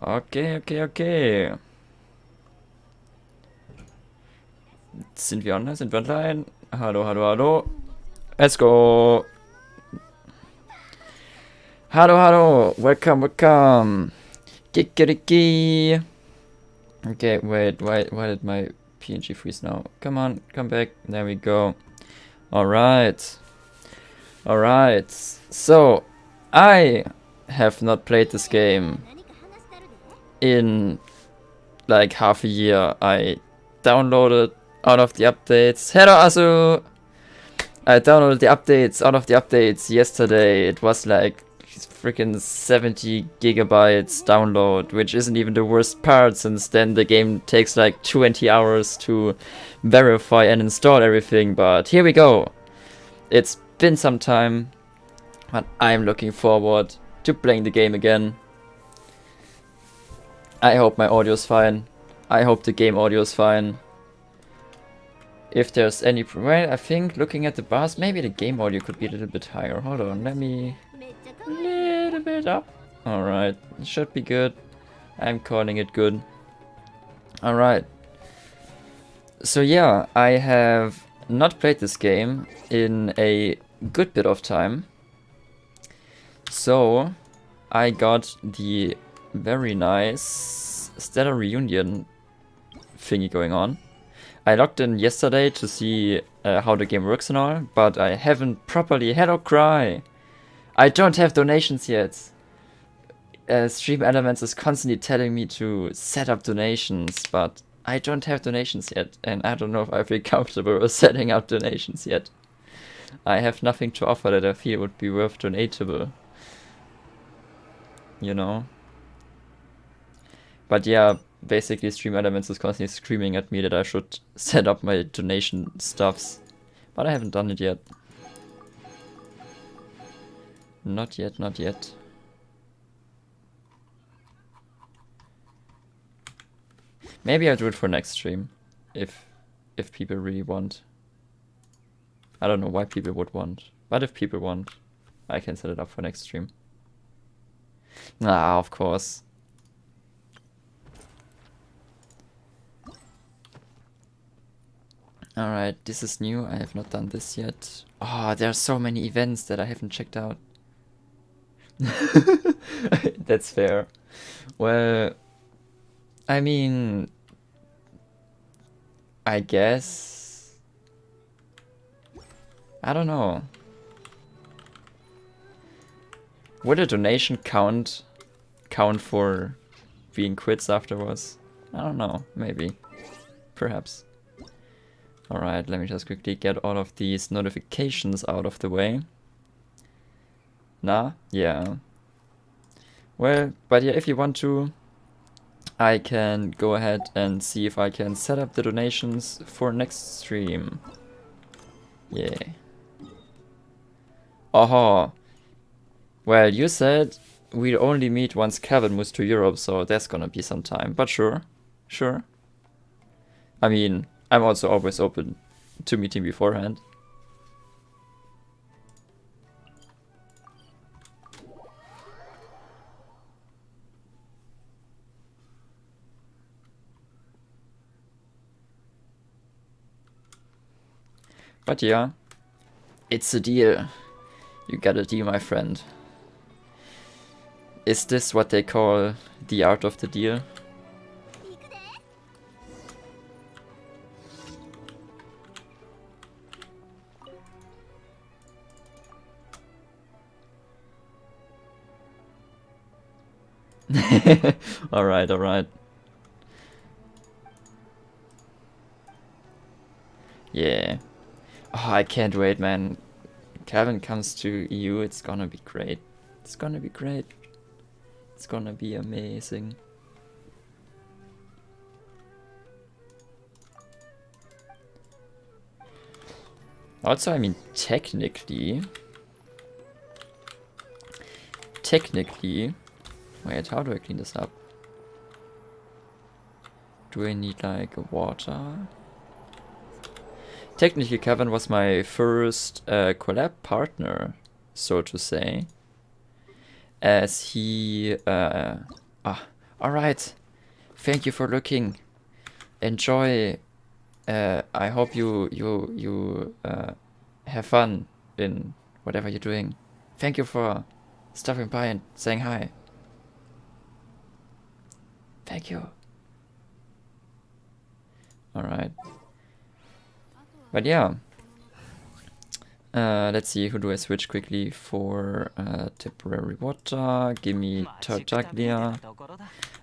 Okay, okay, okay. Sind wir online? Sind wir online? Hallo, hallo, hallo. Let's go. Hallo, hallo. Welcome, welcome. Kikiriki. Okay, wait, why did my PNG freeze now? Come on, come back. There we go. Alright. Alright. So, I have not played this game in like half a year. I downloaded out of the updates. Hello, Asu! I downloaded the updates out of the updates yesterday. It was like freaking 70 gigabytes download, which isn't even the worst part, since then the game takes like 20 hours to verify and install everything. But here we go. It's been some time, but I'm looking forward to playing the game again. I hope my audio's fine. I hope the game audio's fine. If there's any... Well, I think looking at the bars, maybe the game audio could be a little bit higher. Hold on, let me... A little bit up. Alright, it should be good. I'm calling it good. Alright. So yeah, I have not played this game in a good bit of time. So, I got the very nice Stellar Reunion thingy going on. I logged in yesterday to see how the game works and all, but I haven't properly... Hello, Cry! I don't have donations yet. Stream Elements is constantly telling me to set up donations, but I don't have donations yet, and I don't know if I feel comfortable with setting up donations yet. I have nothing to offer that I feel would be worth donatable. You know? But yeah, basically Stream Elements is constantly screaming at me that I should set up my donation stuffs. But I haven't done it yet. Not yet, not yet. Maybe I'll do it for next stream. If people really want. I don't know why people would want. But if people want, I can set it up for next stream. Ah, of course. Alright, this is new. I have not done this yet. Oh, there are so many events that I haven't checked out. That's fair. Well, I mean, I guess... I don't know. Would a donation count for being quits afterwards? I don't know, maybe. Perhaps. Alright, let me just quickly get all of these notifications out of the way. Nah? Yeah. Well, but yeah, if you want to, I can go ahead and see if I can set up the donations for next stream. Yeah. Oh. Well, you said we'll only meet once Kevin moves to Europe, so that's gonna be some time. But sure. Sure. I mean, I'm also always open to meeting beforehand. But yeah, it's a deal. You got a deal, my friend. Is this what they call the art of the deal? Alright, alright. Yeah. Oh, I can't wait, man. Kevin comes to EU, it's gonna be great. It's gonna be great. It's gonna be amazing. Also, I mean, technically... Wait, how do I clean this up? Do I need, like, water? Technically, Kevin was my first collab partner, so to say. As he... Alright. Thank you for looking. Enjoy. I hope you have fun in whatever you're doing. Thank you for stopping by and saying hi. Thank you. Alright. But yeah. Let's see, who do I switch quickly for temporary water? Give me Tartaglia.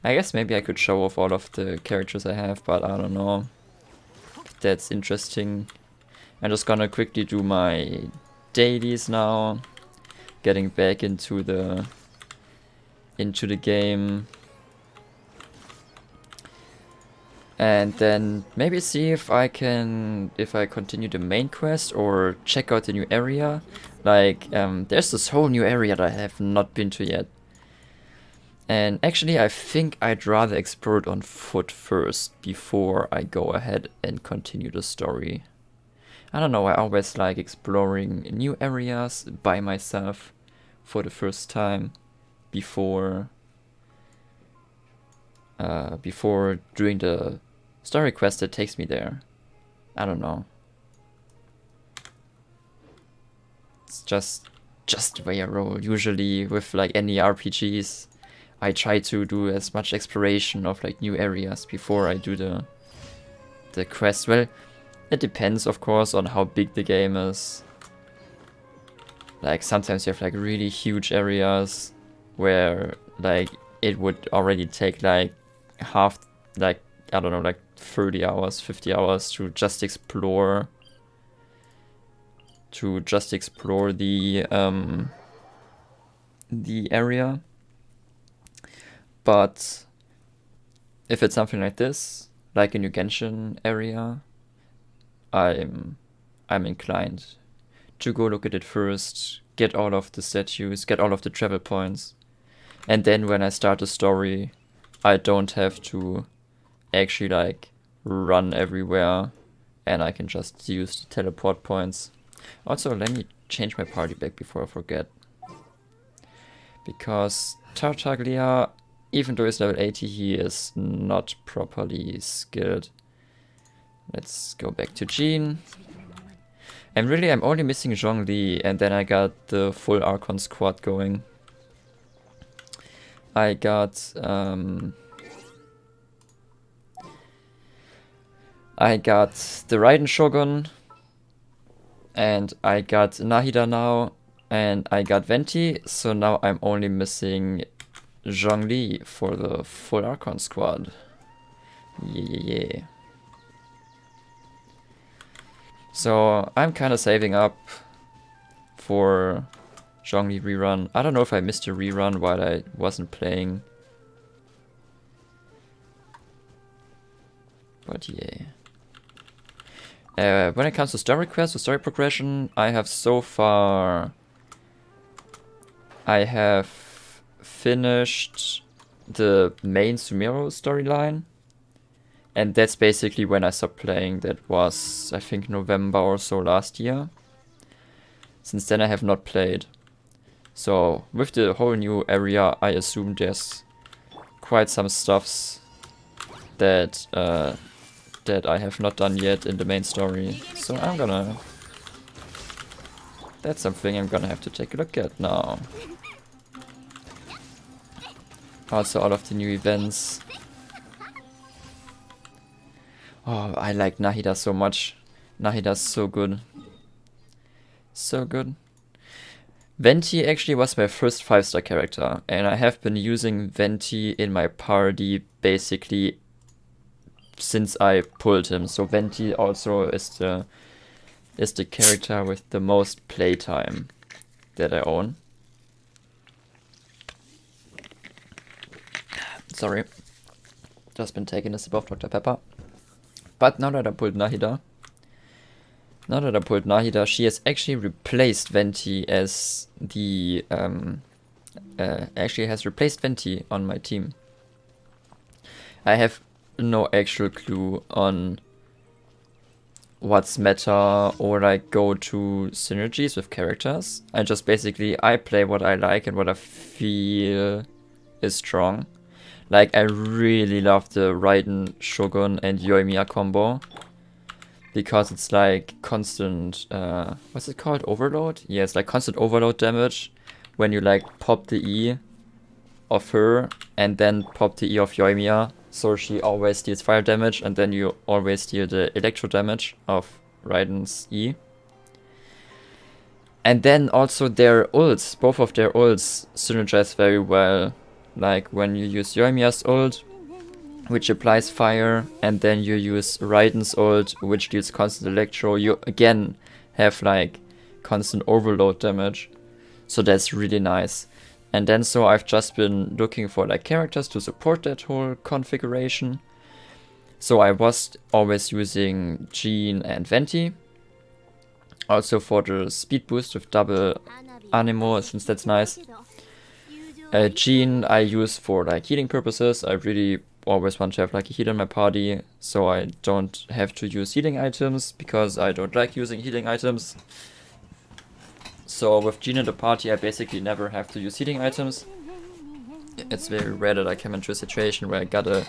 I guess maybe I could show off all of the characters I have, but I don't know if that's interesting. I'm just gonna quickly do my dailies now. Getting back into the game. And then maybe see if I continue the main quest or check out the new area. Like, there's this whole new area that I have not been to yet. And actually, I think I'd rather explore it on foot first before I go ahead and continue the story. I don't know, I always like exploring new areas by myself for the first time before doing the story quest that takes me there. I don't know. It's just the way I roll. Usually with like any RPGs, I try to do as much exploration of like new areas before I do the quest. Well, it depends of course on how big the game is. Like sometimes you have like really huge areas where like it would already take like half, like, I don't know, like 30 hours, 50 hours to just explore the area. But if it's something like this, like a new Genshin area, I'm inclined to go look at it first, get all of the statues, get all of the travel points, and then when I start the story, I don't have to actually like run everywhere, and I can just use the teleport points. Also, let me change my party back before I forget, because Tartaglia, even though he's level 80, he is not properly skilled. Let's go back to Jean. And really, I'm only missing Zhongli, and then I got the full Archon squad going. I got the Raiden Shogun, and I got Nahida now, and I got Venti, so now I'm only missing Zhongli for the full Archon squad. Yeah. So I'm kind of saving up for Zhongli rerun. I don't know if I missed a rerun while I wasn't playing. But yeah. When it comes to story quests or story progression, I have so far... I have finished the main Sumero storyline. And that's basically when I stopped playing. That was, I think, November or so last year. Since then I have not played. So with the whole new area, I assume there's quite some stuffs that that I have not done yet in the main story. So that's something I'm gonna have to take a look at now. Also all of the new events. Oh, I like Nahida so much. Nahida's so good. So good. Venti actually was my first 5-star character, and I have been using Venti in my party basically since I pulled him. So Venti also is the character with the most playtime that I own. Sorry. Just been taking a sip of Dr. Pepper. But now that I pulled Nahida, she has actually replaced Venti as the actually has replaced Venti on my team. I have no actual clue on what's meta or like go-to synergies with characters. I just basically I play what I like and what I feel is strong. Like, I really love the Raiden, Shogun, and Yoimiya combo. Because it's like constant, what's it called? Overload? Yeah, it's like constant overload damage when you like pop the E of her and then pop the E of Yoimiya. So she always deals fire damage and then you always deal the electro damage of Raiden's E. And then also their ults, both of their ults synergize very well. Like when you use Yoimiya's ult, which applies fire, and then you use Raiden's ult, which deals constant electro, you again have like constant overload damage. So that's really nice. And then so I've just been looking for like characters to support that whole configuration. So I was always using Jean and Venti. Also for the speed boost with double Anemo, since that's nice. Jean I use for like healing purposes. I really always want to have like a healer in my party, so I don't have to use healing items, because I don't like using healing items. So with Jean in the party, I basically never have to use healing items. It's very rare that I come into a situation where I gotta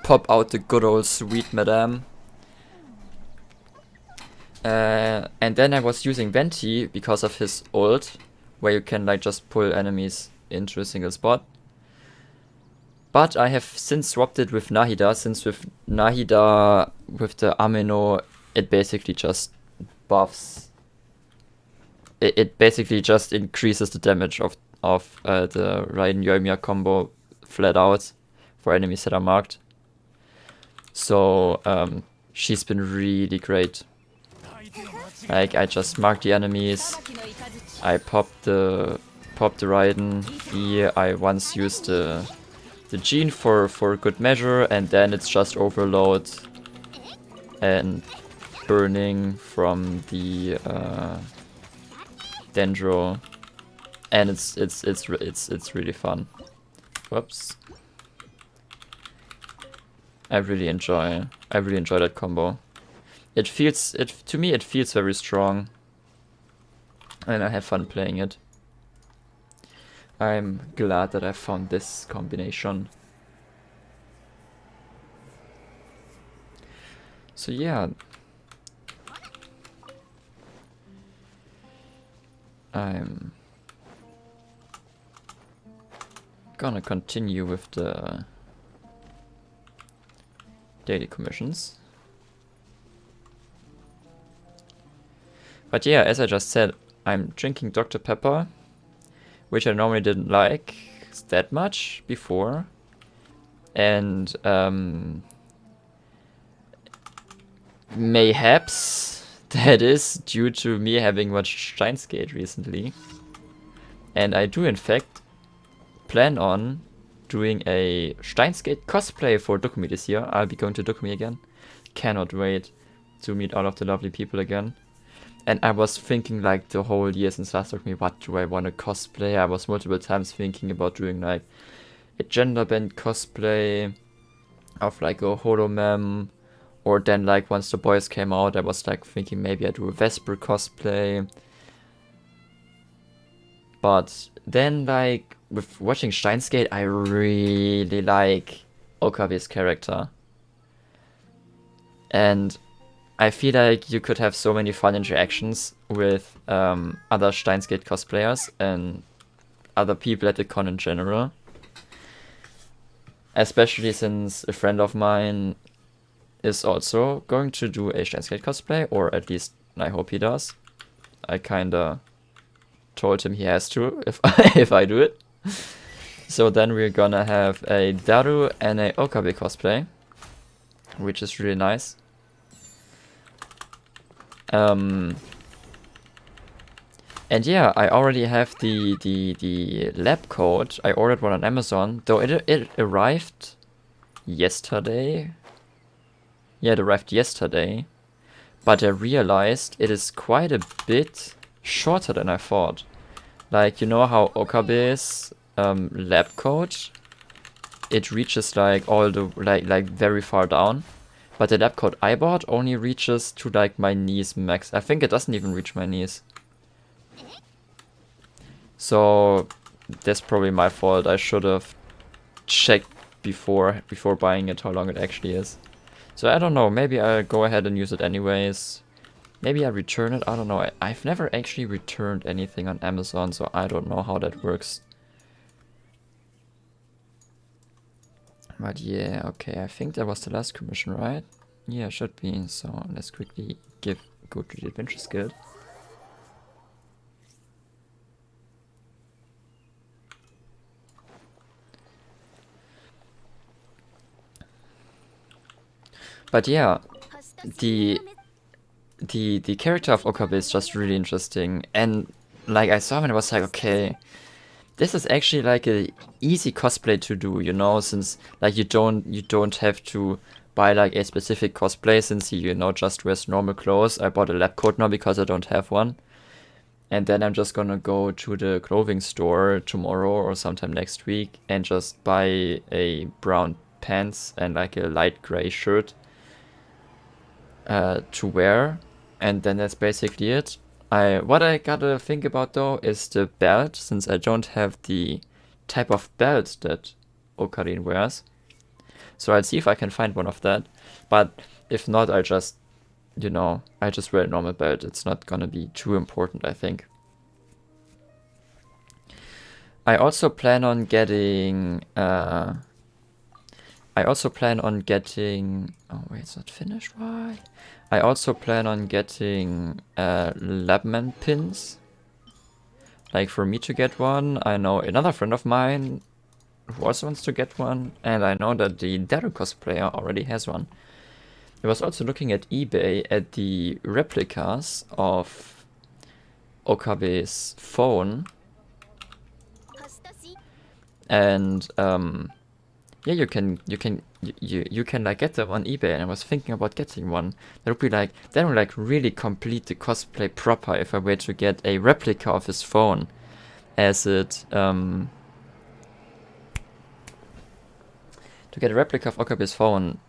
pop out the good old sweet madame. And then I was using Venti because of his ult, where you can like just pull enemies into a single spot. But I have since swapped it with Nahida, since with Nahida, with the Amino, it basically just buffs. It basically just increases the damage of the Raiden Yoimiya combo flat out for enemies that are marked. So she's been really great. Like I just mark the enemies, I pop the Raiden E, I once used the Jean for good measure, and then it's just overload and burning from the Dendro, and it's really fun. Whoops. I really enjoy that combo. To me it feels very strong, and I have fun playing it. I'm glad that I found this combination. So yeah, I'm gonna continue with the daily commissions. But yeah, as I just said, I'm drinking Dr. Pepper, which I normally didn't like that much before. And mayhaps that is due to me having watched Steins Gate recently. And I do in fact plan on doing a Steins Gate cosplay for Dokumi this year. I'll be going to Dokumi again. Cannot wait to meet all of the lovely people again. And I was thinking like the whole year since last Dokumi, what do I want to cosplay? I was multiple times thinking about doing like a gender bend cosplay of like a Holomem. Or then like once the boys came out, I was like thinking maybe I do a Vesper cosplay. But then like with watching Steins Gate, I really like Okabe's character. And I feel like you could have so many fun interactions with other Steins Gate cosplayers and other people at the con in general. Especially since a friend of mine is also going to do a Steins Gate cosplay, or at least I hope he does. I kinda told him he has to if if I do it. So then we're gonna have a Daru and a Okabe cosplay, which is really nice. And yeah, I already have the lab coat. I ordered one on Amazon, though it arrived yesterday. Yeah, it arrived yesterday, but I realized it is quite a bit shorter than I thought. Like, you know how Okabe's lab coat, it reaches like all the like very far down, but the lab coat I bought only reaches to like my knees max. I think it doesn't even reach my knees. So that's probably my fault. I should have checked before buying it how long it actually is. So I don't know, maybe I'll go ahead and use it anyways. Maybe I return it, I don't know. I've never actually returned anything on Amazon, so I don't know how that works. But yeah, okay, I think that was the last commission, right? Yeah, should be. So let's quickly go to the Adventure Guild. But yeah, the character of Okabe is just really interesting, and like I saw him and I was like, okay, this is actually like a easy cosplay to do, you know, since like you don't have to buy like a specific cosplay, since he, you know, just wears normal clothes. I bought a lab coat now because I don't have one. And then I'm just gonna go to the clothing store tomorrow or sometime next week and just buy a brown pants and like a light gray shirt to wear, and then that's basically it. What I gotta think about though is the belt, since I don't have the type of belt that Ocarina wears. So I'll see if I can find one of that. But if not, I just, you know, I just wear a normal belt. It's not gonna be too important, I think. I also plan on getting oh wait, it's not finished, why? I also plan on getting Labman pins. Like for me to get one, I know another friend of mine who also wants to get one, and I know that the Daru cosplayer already has one. I was also looking at eBay at the replicas of Okabe's phone, and yeah, you can like get them on eBay, and I was thinking about getting one. That would like really complete the cosplay proper if I were to get a replica of his phone, as it to get a replica of Okabe's phone,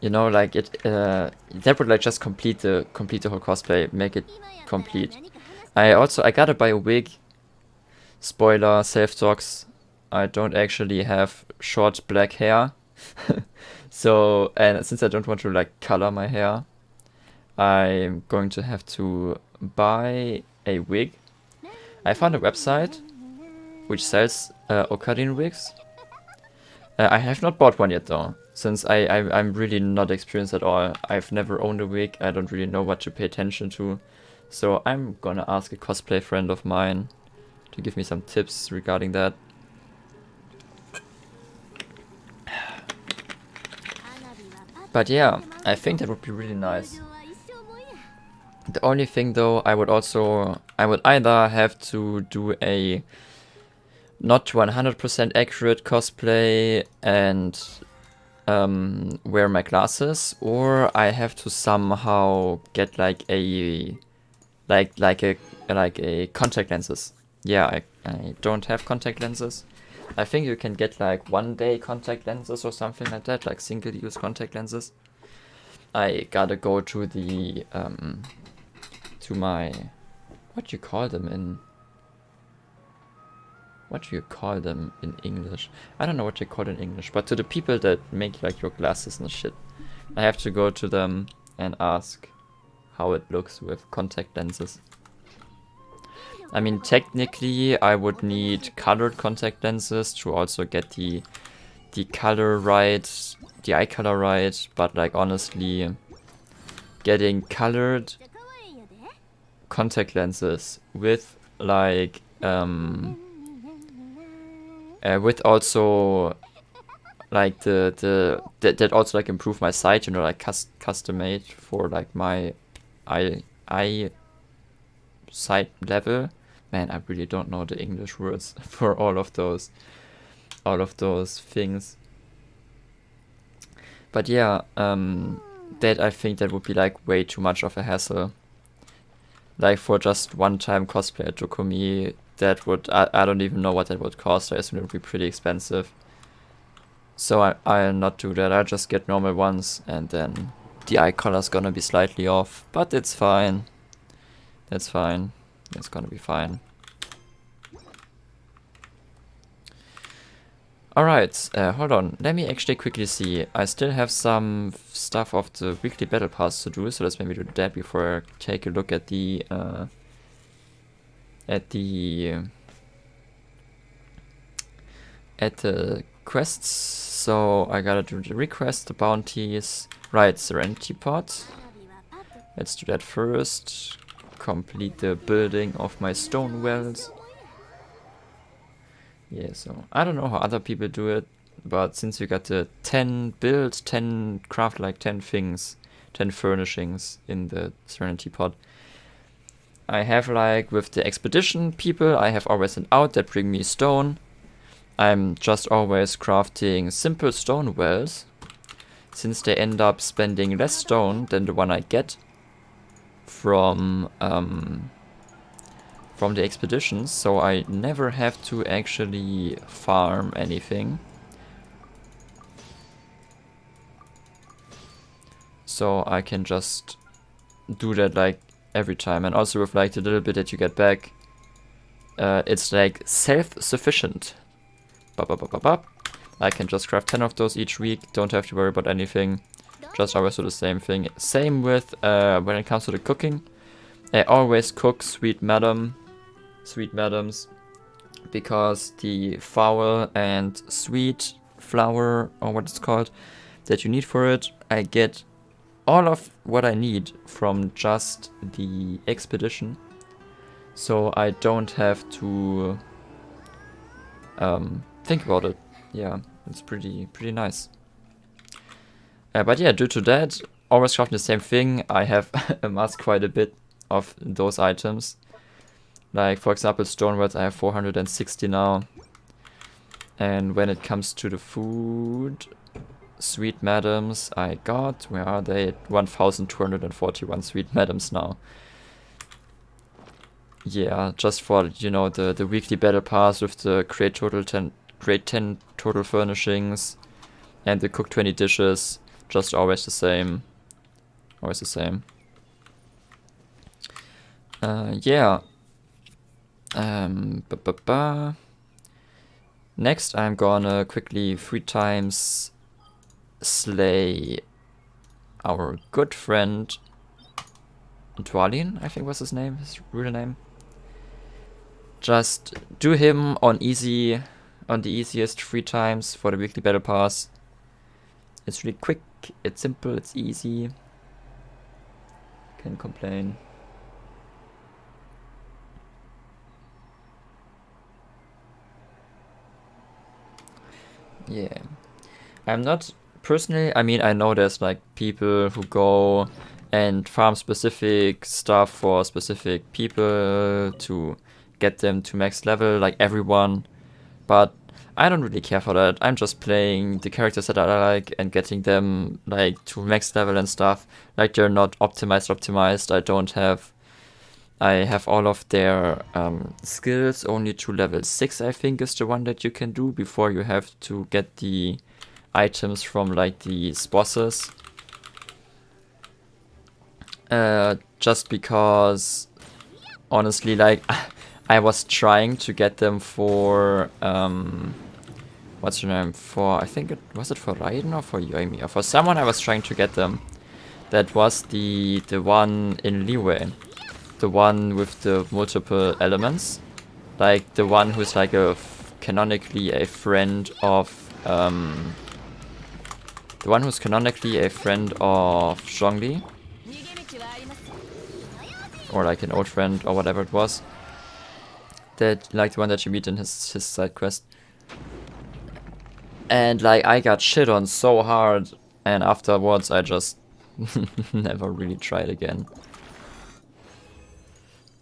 you know, like it that would like just complete the whole cosplay, make it complete. I gotta buy a wig. Spoiler, self-talks, I don't actually have short black hair. So, and since I don't want to like color my hair, I'm going to have to buy a wig. I found a website which sells Ocarina wigs. I have not bought one yet though, since I'm really not experienced at all. I've never owned a wig, I don't really know what to pay attention to. So I'm gonna ask a cosplay friend of mine to give me some tips regarding that. But yeah, I think that would be really nice. The only thing though, I would either have to do a not 100% accurate cosplay and wear my glasses, or I have to somehow get like a contact lenses. Yeah, I don't have contact lenses. I think you can get like 1-day contact lenses or something like that, like single-use contact lenses. I gotta go to the to my what do you call them in English? I don't know what you call it in English, but to the people that make like your glasses and shit. I have to go to them and ask how it looks with contact lenses. I mean, technically, I would need colored contact lenses to also get the color right, the eye color right, but like honestly, getting colored contact lenses with like with also like that also like improve my sight, you know, like custom made for like my eye sight level. Man, I really don't know the English words for all of those things. But yeah, that I think that would be like way too much of a hassle. Like for just one-time cosplay at Dokumi, that would I don't even know what that would cost. I assume it would be pretty expensive. So I'll not do that. I'll just get normal ones, and then the eye color's gonna be slightly off, but it's fine. That's fine. It's gonna be fine. Alright, hold on. Let me actually quickly see. I still have some stuff of the weekly battle pass to do, so let's maybe do that before I take a look at the at the quests. So I gotta do the request, the bounties. Right, Serenity Pot. Let's do that first. Complete the building of my stone wells. Yeah, so I don't know how other people do it, but since you got the 10 build, 10 craft, like 10 things, 10 furnishings in the Serenity Pot, I have like with the expedition people, I have always an out that bring me stone. I'm just always crafting simple stone wells, since they end up spending less stone than the one I get from the expeditions, so I never have to actually farm anything. So I can just do that like every time, and also with like the little bit that you get back, it's like self-sufficient. I can just craft 10 of those each week, don't have to worry about anything, just always do the same thing. Same with when it comes to the cooking. I always cook sweet madams, because the foul and sweet flour, or what it's called, that you need for it, I get all of what I need from just the expedition, so I don't have to think about it. Yeah, it's pretty nice. But yeah, due to that, always crafting the same thing, I have amassed quite a bit of those items. Like, for example, stone wells, I have 460 now. And when it comes to the food, sweet madams, I got, where are they? 1,241 sweet madams now. Yeah, just for, you know, the weekly battle pass with the create 10 total furnishings and the cook 20 dishes, just always the same. Always the same. Yeah. Next, I'm gonna quickly 3 times slay our good friend Dwalin, I think was his name, his real name. Just do him on easy, on the easiest 3 times for the weekly battle pass. It's really quick, it's simple, it's easy. Can't complain. Yeah. I'm not personally, I mean, I know there's like people who go and farm specific stuff for specific people to get them to max level, like everyone, but I don't really care for that. I'm just playing the characters that I like and getting them like to max level and stuff. Like, they're not optimized. I have all of their skills only to level 6, I think, is the one that you can do before you have to get the items from like these bosses. Just because, honestly, like, I was trying to get them for, what's your name, for, I think was it for Raiden or for Yoimi, or for someone I was trying to get them. That was the one in Liyue. The one with the multiple elements. Like, the one who's like canonically a friend of, the one who's canonically a friend of Zhongli. Or like an old friend, or whatever it was. That, like, the one that you meet in his side quest. And like, I got shit on so hard, and afterwards I just never really tried again.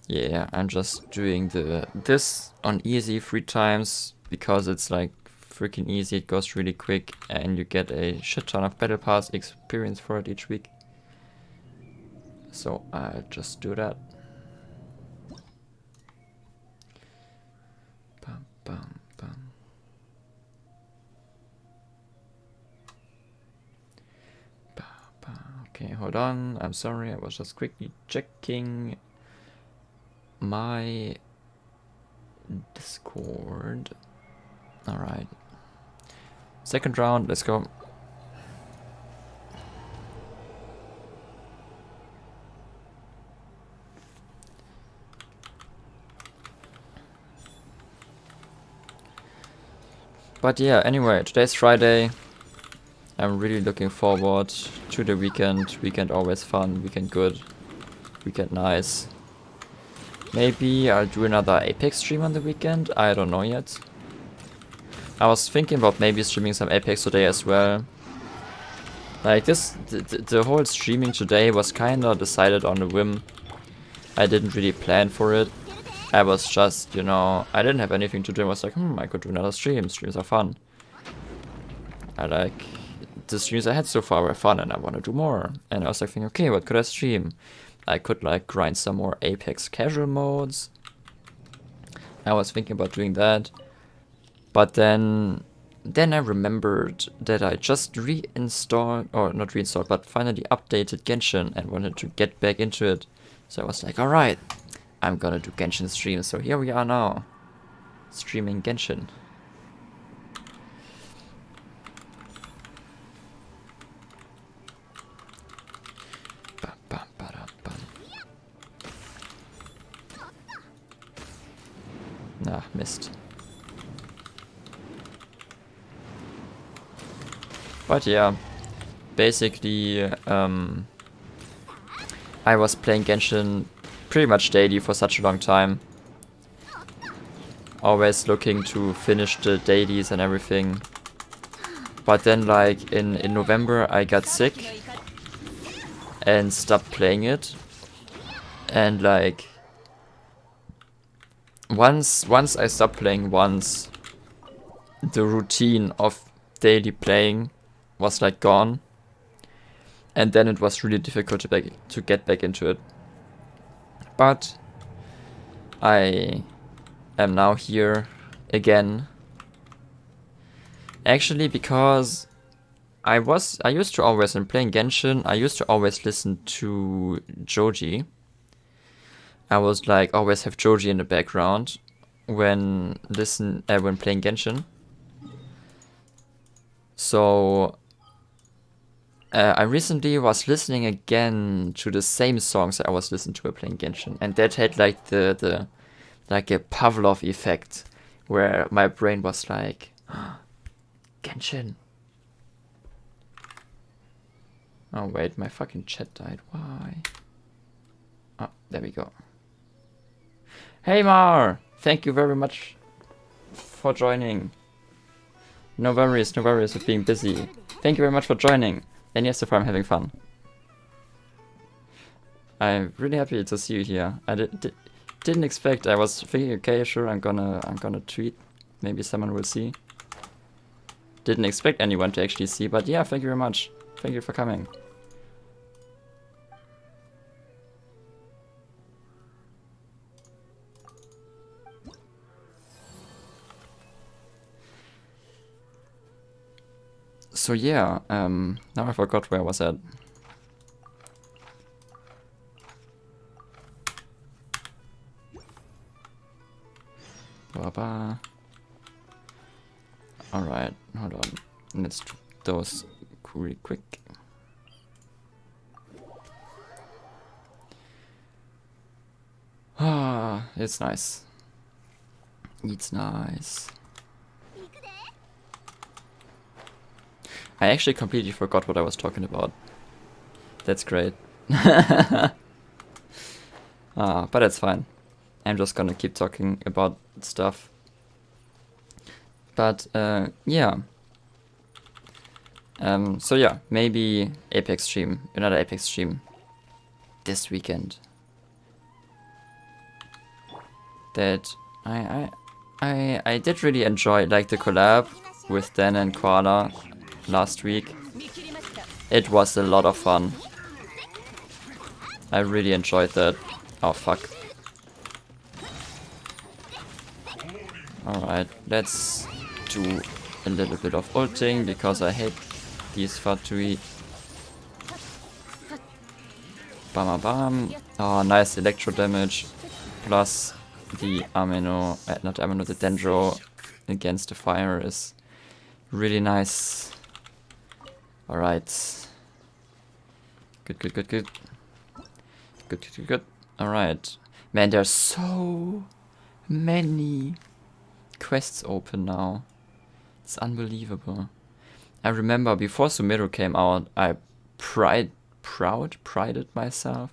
Yeah, I'm just doing this on easy 3 times because it's like freaking easy, it goes really quick, and you get a shit ton of battle pass experience for it each week. So I'll just do that. Bum, bum, bum. Okay, hold on. I'm sorry, I was just quickly checking my Discord. Alright. Second round, let's go. But yeah, anyway, today's Friday. I'm really looking forward to the weekend. Weekend always fun, weekend good, weekend nice. Maybe I'll do another Apex stream on the weekend, I don't know yet. I was thinking about maybe streaming some Apex today as well. Like this, the whole streaming today was kinda decided on a whim. I didn't really plan for it. I was just, you know, I didn't have anything to do. I was like, I could do another stream. Streams are fun. I like, the streams I had so far were fun and I want to do more. And I was like thinking, okay, what could I stream? I could like grind some more Apex casual modes. I was thinking about doing that. But then I remembered that I just reinstalled, or not reinstalled, but finally updated Genshin and wanted to get back into it. So I was like, alright, I'm gonna do Genshin streams. So here we are now, streaming Genshin. Nah, missed. But yeah, basically, I was playing Genshin pretty much daily for such a long time. Always looking to finish the dailies and everything. But then like in November I got sick and stopped playing it. And like once I stopped playing once, the routine of daily playing was like gone. And then it was really difficult to get back into it. But I am now here again. Actually, because I used to always, when playing Genshin, I used to always listen to Joji. I was like, always have Joji in the background when playing Genshin. So I recently was listening again to the same songs I was listening to while playing Genshin, and that had like the like a Pavlov effect, where my brain was like, Genshin. Oh wait, my fucking chat died. Why? Oh, there we go. Hey Mar, thank you very much for joining. No worries with being busy. Thank you very much for joining. And yes, so far I'm having fun. I'm really happy to see you here. I didn't expect. I was thinking, okay, sure, I'm gonna tweet. Maybe someone will see. Didn't expect anyone to actually see, but yeah, thank you very much. Thank you for coming. So yeah, now I forgot where I was at. Baba. Alright, hold on. Let's do those really quick. Ah, it's nice. It's nice. I actually completely forgot what I was talking about. That's great. But that's fine. I'm just gonna keep talking about stuff. But yeah. So yeah, maybe Apex stream, another Apex stream this weekend. That I did really enjoy, like, the collab with Dan and Koala last week. It was a lot of fun. I really enjoyed that. Oh fuck. Alright, let's do a little bit of ulting because I hate these Fatui. Bam bam. Oh, nice electro damage. Plus the amino, not amino, the dendro against the fire is Really nice. Alright. Good, good, good, good. Good, good, good, good. Alright. Man, there's so many quests open now. It's unbelievable. I remember before Sumero came out, I prided myself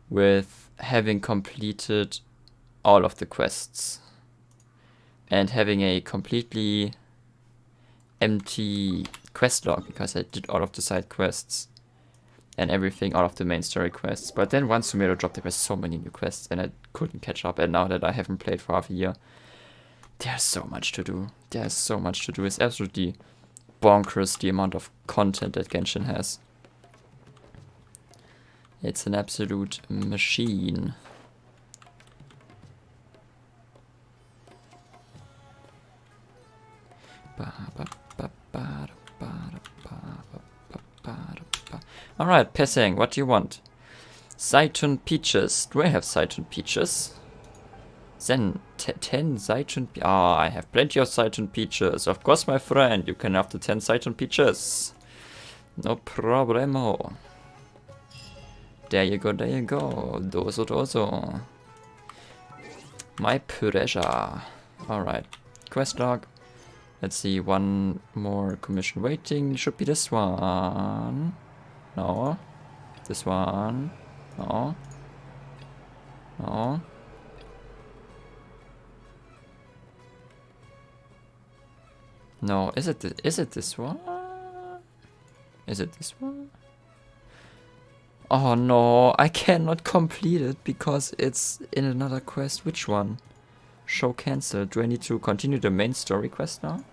with having completed all of the quests. And having a completely empty quest log, because I did all of the side quests and everything, all of the main story quests. But then once Sumero dropped, there were so many new quests and I couldn't catch up. And now that I haven't played for half a year, there's so much to do. There's so much to do. It's absolutely bonkers the amount of content that Genshin has. It's an absolute machine. Alright, Pessang, what do you want? Zaitun peaches. Do I have Zaitun peaches? Then 10 Zaitun peaches. Ah, I have plenty of Zaitun peaches. Of course, my friend, you can have the 10 Zaitun peaches. No problemo. There you go, there you go. Dozo, dozo. My pleasure. Alright, quest log. Let's see, one more commission waiting. Should be this one. No. This one. No. No. No, is it this one? Is it this one? Oh no, I cannot complete it because it's in another quest. Which one? Show cancelled. Do I need to continue the main story quest now?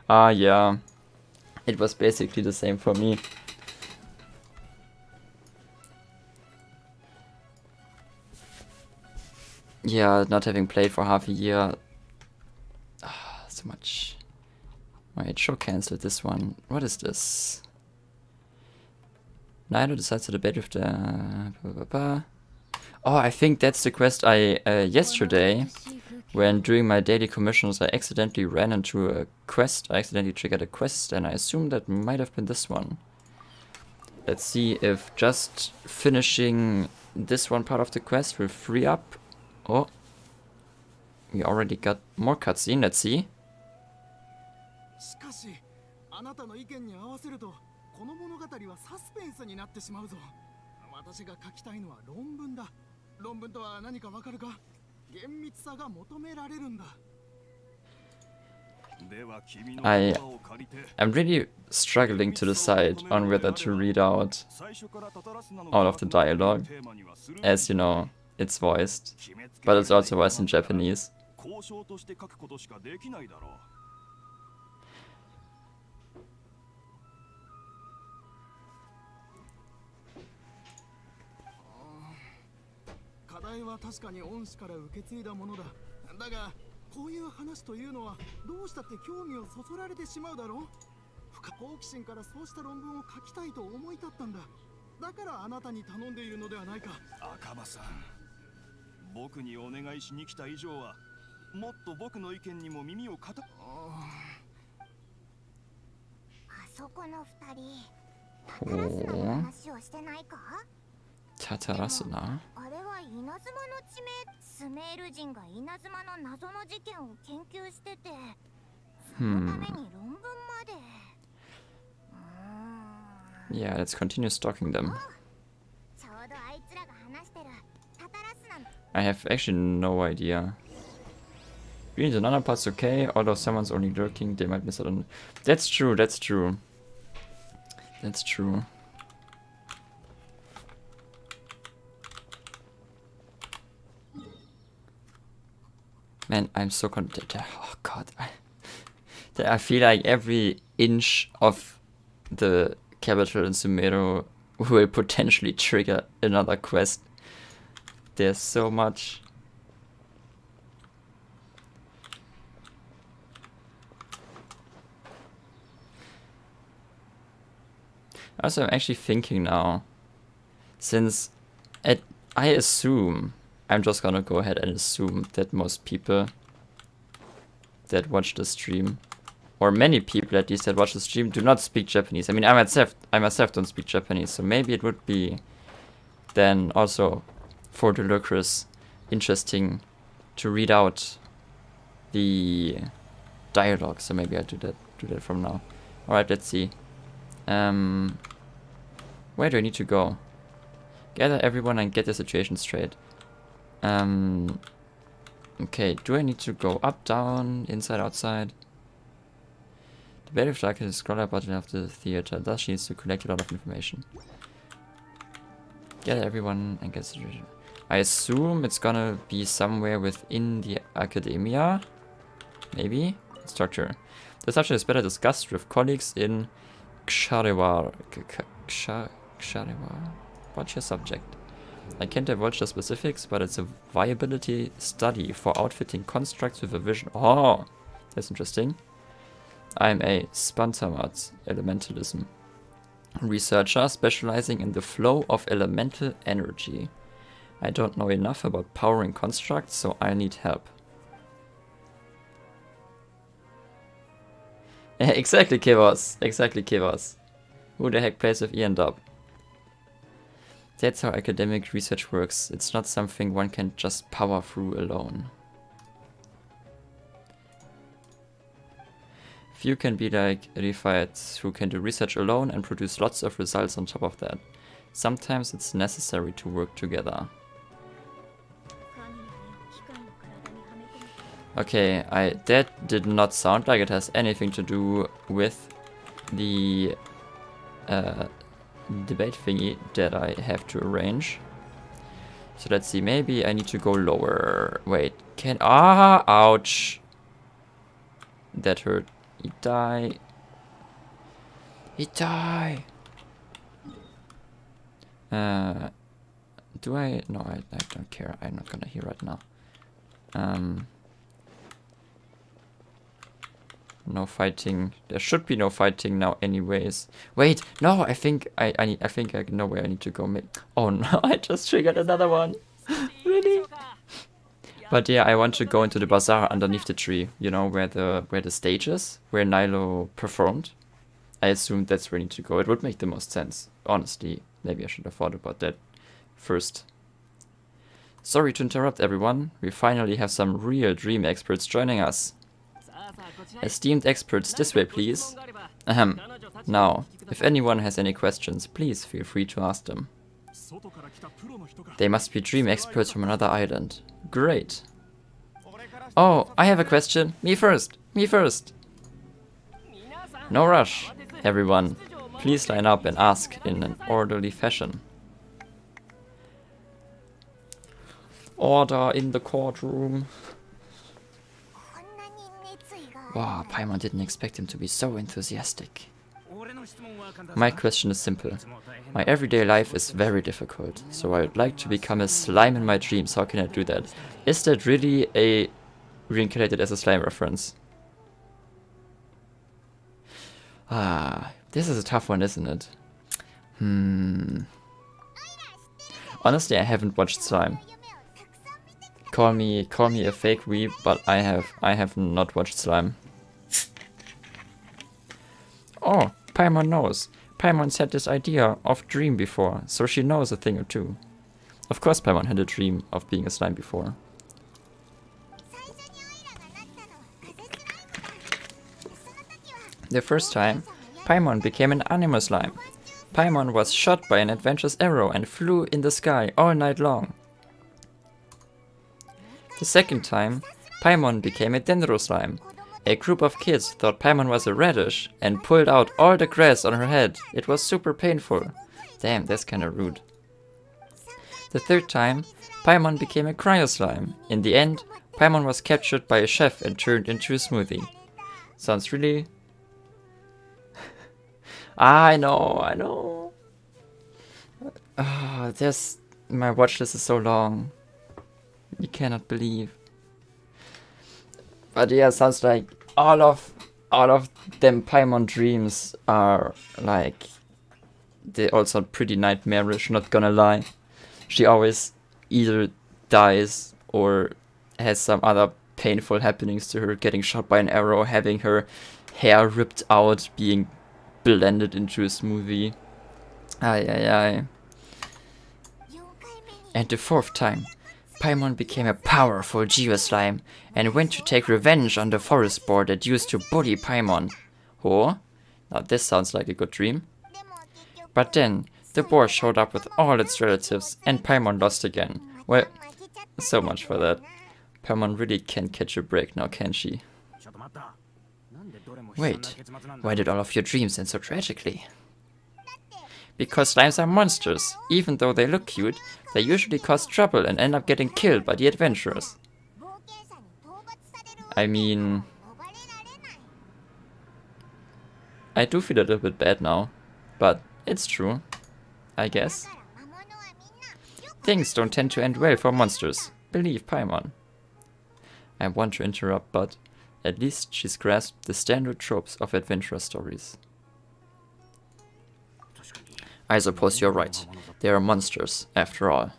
Ah, yeah. It was basically the same for me. Yeah, not having played for half a year. So much. Wait, show cancelled this one. What is this? Nino decides to debate with the... Oh, I think that's the quest I... yesterday, when doing my daily commissions, I accidentally ran into a quest. I accidentally triggered a quest, and I assume that might have been this one. Let's see if just finishing this one part of the quest will free up... Oh. We already got more cutscene, let's see. しかし、あなたの意見に合わせると、この物語はサスペンスになってしまうぞ。私が書きたいのは論文だ。論文とは何かわかるか？厳密さが求められるんだ。I'm really struggling to decide on whether to read out all of the dialogue, as you know, it's voiced, but it's also voiced in Japanese. Daga, こういう話というのはどうしたって興味をそそられてしまうだろう。好奇心からそうした論文を書きたいと思い立ったんだ。だからあなたに頼んでいるのではないか。赤羽さん、僕にお願いしに来た以上は、もっと僕の意見にも耳を傾け。あそこの二人、タタラスナの話をしてないか？タタラスナ？あれは稲妻の地名。スメール人が稲妻の謎の事件を研究してて、そのために論文まで。Yeah, let's continue stalking them. I have actually no idea. Reading the nana part's okay, although someone's only lurking, they might miss it on. That's true, that's true. That's true. Man, I'm so content. Oh god. I feel like every inch of the capital in Sumero will potentially trigger another quest. There's so much. Also, I'm actually thinking now, since I assume I'm just gonna go ahead and assume that most people that watch the stream, or many people at least that watch the stream, do not speak Japanese. I mean, I myself don't speak Japanese, so maybe it would be then also for the lurkers interesting to read out the dialogue. So maybe I do that from now. All right, let's see. Where do I need to go? Gather everyone and get the situation straight. Okay, do I need to go up, down, inside, outside? The Bailiff Dark is the scroller button of the theater. Thus she needs to collect a lot of information. Gather everyone and get the situation. I assume it's gonna be somewhere within the academia. Maybe? Structure. The subject is better discussed with colleagues in Ksharewar. Ksharewar? What's your subject? I can't divulge the specifics, but it's a viability study for outfitting constructs with a vision. Oh, that's interesting. I'm a Spantamat elementalism researcher specializing in the flow of elemental energy. I don't know enough about powering constructs, so I need help. Exactly, Kivos. Exactly, Kivos. Who the heck plays with Ian Dub? That's how academic research works. It's not something one can just power through alone. Few can be like Rifites who can do research alone and produce lots of results on top of that. Sometimes it's necessary to work together. Okay, that did not sound like it has anything to do with the debate thingy that I have to arrange. So let's see, maybe I need to go lower. Wait, ouch. That hurt. He die. He die. Do I? No, I don't care. I'm not gonna hear right now. No fighting. There should be no fighting now anyways. Wait, no, I think I know where I need to go. Oh no, I just triggered another one. Really? But yeah, I want to go into the bazaar underneath the tree, you know, where the stage is, where Nilo performed. I assume that's where I need to go. It would make the most sense. Honestly, maybe I should have thought about that first. Sorry to interrupt everyone. We finally have some real dream experts joining us. Esteemed experts, this way please. Ahem. Now, if anyone has any questions, please feel free to ask them. They must be dream experts from another island. Great. Oh, I have a question. Me first. Me first. No rush, everyone. Please line up and ask in an orderly fashion. Order in the courtroom. Wow, Paimon didn't expect him to be so enthusiastic. My question is simple. My everyday life is very difficult, so I would like to become a slime in my dreams. How can I do that? Is that really a reincarnated as a slime reference? This is a tough one, isn't it? Honestly, I haven't watched Slime. Call me a fake weeb, but I have not watched Slime. Oh, Paimon knows. Paimon's had this idea of dream before, so she knows a thing or two. Of course Paimon had a dream of being a slime before. The first time, Paimon became an animo slime. Paimon was shot by an adventurous arrow and flew in the sky all night long. The second time, Paimon became a dendro slime. A group of kids thought Paimon was a radish and pulled out all the grass on her head. It was super painful. Damn, that's kinda rude. The third time, Paimon became a cryo slime. In the end, Paimon was captured by a chef and turned into a smoothie. Sounds really... I know. My watch list is so long. You cannot believe. But yeah, sounds like all of them Paimon dreams are like, they're also pretty nightmarish, not gonna lie. She always either dies or has some other painful happenings to her, getting shot by an arrow, having her hair ripped out, being blended into a smoothie. Ay, ay, ay. And the fourth time, Paimon became a powerful Geoslime and went to take revenge on the forest boar that used to bully Paimon. Oh, now this sounds like a good dream. But then, the boar showed up with all its relatives and Paimon lost again. Well, so much for that. Paimon really can catch a break now, can she? Wait, why did all of your dreams end so tragically? Because slimes are monsters. Even though they look cute, they usually cause trouble and end up getting killed by the adventurers. I mean, I do feel a little bit bad now, but it's true, I guess. Things don't tend to end well for monsters, believe Paimon. I want to interrupt, but at least she's grasped the standard tropes of adventurer stories. I suppose you're right. They are monsters, after all.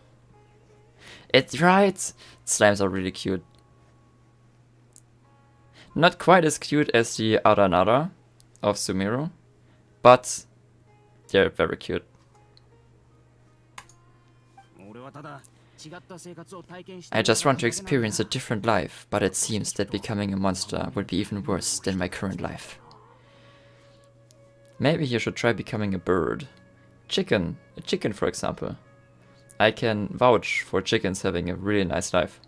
It's right! Slimes are really cute. Not quite as cute as the Aranara of Sumeru, but they're very cute. I just want to experience a different life, but it seems that becoming a monster will be even worse than my current life. Maybe you should try becoming a bird. A chicken for example. I can vouch for chickens having a really nice life.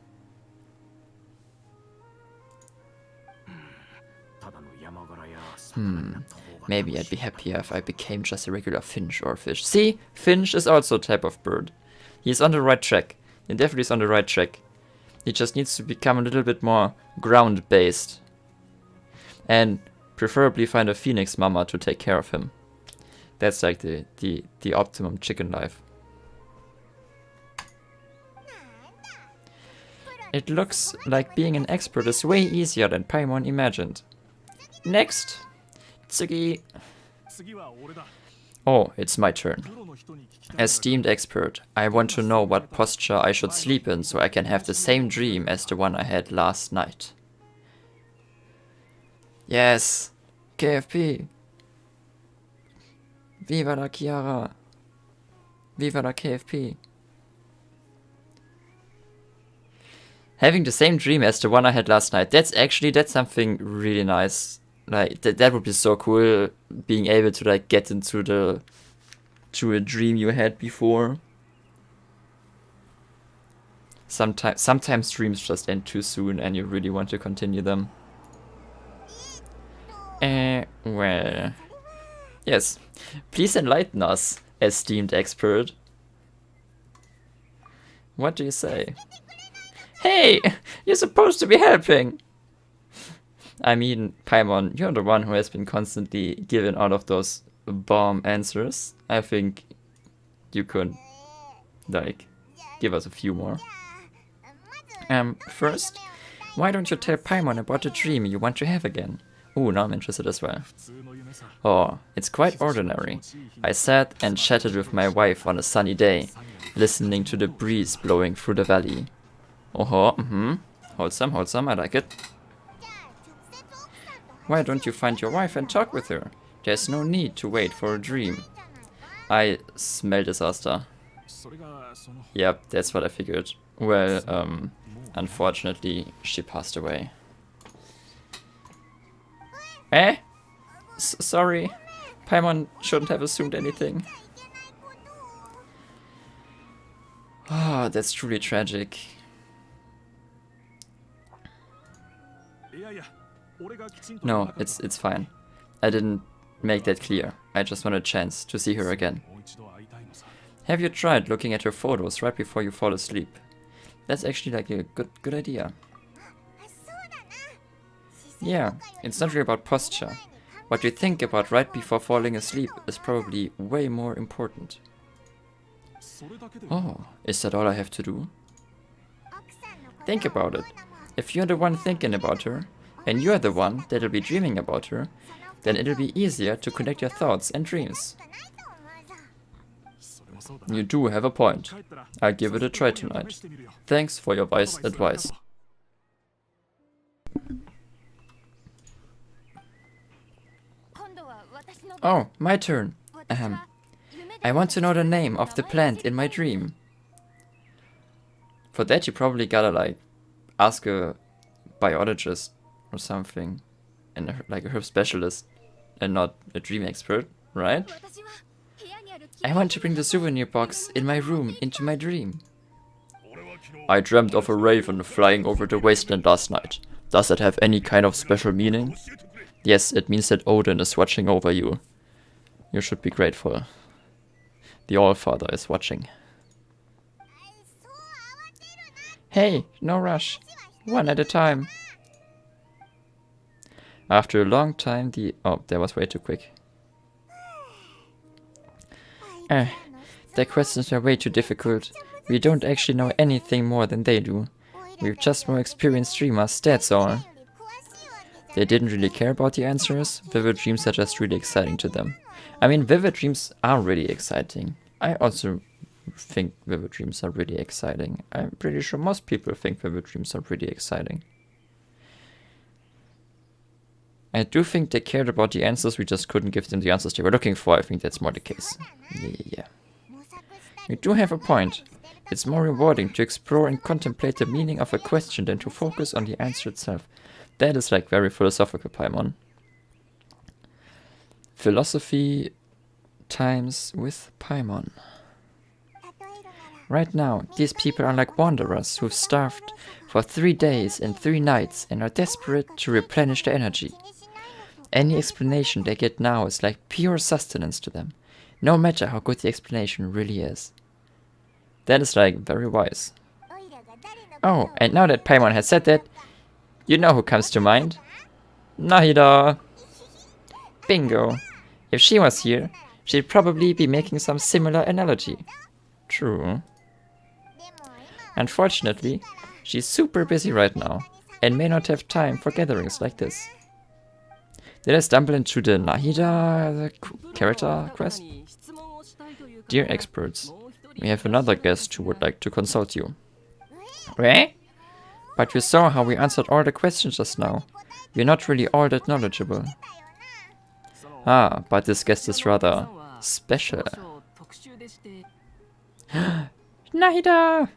Maybe I'd be happier if I became just a regular finch or a fish. See, finch is also a type of bird. He's on the right track. He definitely is on the right track. He just needs to become a little bit more ground-based. And preferably find a phoenix mama to take care of him. That's like the optimum chicken life. It looks like being an expert is way easier than Paimon imagined. Next! Tsugi! Oh, it's my turn. Esteemed expert, I want to know what posture I should sleep in so I can have the same dream as the one I had last night. Yes! KFP! Viva la Chiara! Viva la KFP! Having the same dream as the one I had last night, that's something really nice. Like, that would be so cool, being able to like get into a dream you had before. Sometimes dreams just end too soon and you really want to continue them. Well... Yes, please enlighten us, esteemed expert. What do you say? Hey, you're supposed to be helping! I mean, Paimon, you're the one who has been constantly given all of those bomb answers. I think you could, like, give us a few more. First, why don't you tell Paimon about the dream you want to have again? Ooh, now I'm interested as well. Oh, it's quite ordinary. I sat and chatted with my wife on a sunny day, listening to the breeze blowing through the valley. Oh, wholesome, I like it. Why don't you find your wife and talk with her? There's no need to wait for a dream. I smell disaster. Yep, that's what I figured. Well, unfortunately, she passed away. Sorry. Paimon shouldn't have assumed anything. Ah, that's truly tragic. No, it's fine. I didn't make that clear. I just want a chance to see her again. Have you tried looking at her photos right before you fall asleep? That's actually like a good idea. Yeah, it's not really about posture. What you think about right before falling asleep is probably way more important. Oh, is that all I have to do? Think about it. If you're the one thinking about her, and you're the one that'll be dreaming about her, then it'll be easier to connect your thoughts and dreams. You do have a point. I'll give it a try tonight. Thanks for your wise advice. Oh, my turn. I want to know the name of the plant in my dream. For that you probably gotta like ask a biologist or something, and like a herb specialist and not a dream expert, right? I want to bring the souvenir box in my room into my dream. I dreamt of a raven flying over the wasteland last night. Does that have any kind of special meaning? Yes, it means that Odin is watching over you. You should be grateful. The All-Father is watching. Hey, no rush. One at a time. After a long time, oh, that was way too quick. Their questions are way too difficult. We don't actually know anything more than they do. We're just more experienced dreamers, that's all. They didn't really care about the answers. Vivid dreams are just really exciting to them. I mean, vivid dreams are really exciting. I also think vivid dreams are really exciting. I'm pretty sure most people think vivid dreams are really exciting. I do think they cared about the answers, we just couldn't give them the answers they were looking for. I think that's more the case. Yeah. You do have a point. It's more rewarding to explore and contemplate the meaning of a question than to focus on the answer itself. That is like very philosophical, Paimon. Philosophy times with Paimon. Right now, these people are like wanderers who've starved for 3 days and 3 nights and are desperate to replenish their energy. Any explanation they get now is like pure sustenance to them, no matter how good the explanation really is. That is like very wise. Oh, and now that Paimon has said that, you know who comes to mind? Nahida! Bingo! If she was here, she'd probably be making some similar analogy. True. Unfortunately, she's super busy right now, and may not have time for gatherings like this. Did I stumble into the Nahida character quest? Dear experts, we have another guest who would like to consult you. Eh? But you saw how we answered all the questions just now. We're not really all that knowledgeable. Ah, but this guest is rather special. Nahida!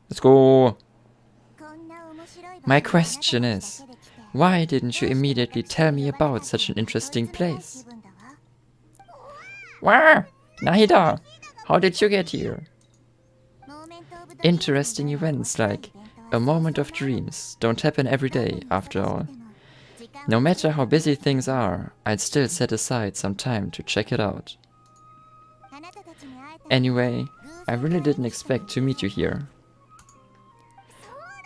Let's go! My question is, why didn't you immediately tell me about such an interesting place? Wah! Nahida! How did you get here? Interesting events like a moment of dreams don't happen every day, after all. No matter how busy things are, I'd still set aside some time to check it out. Anyway, I really didn't expect to meet you here.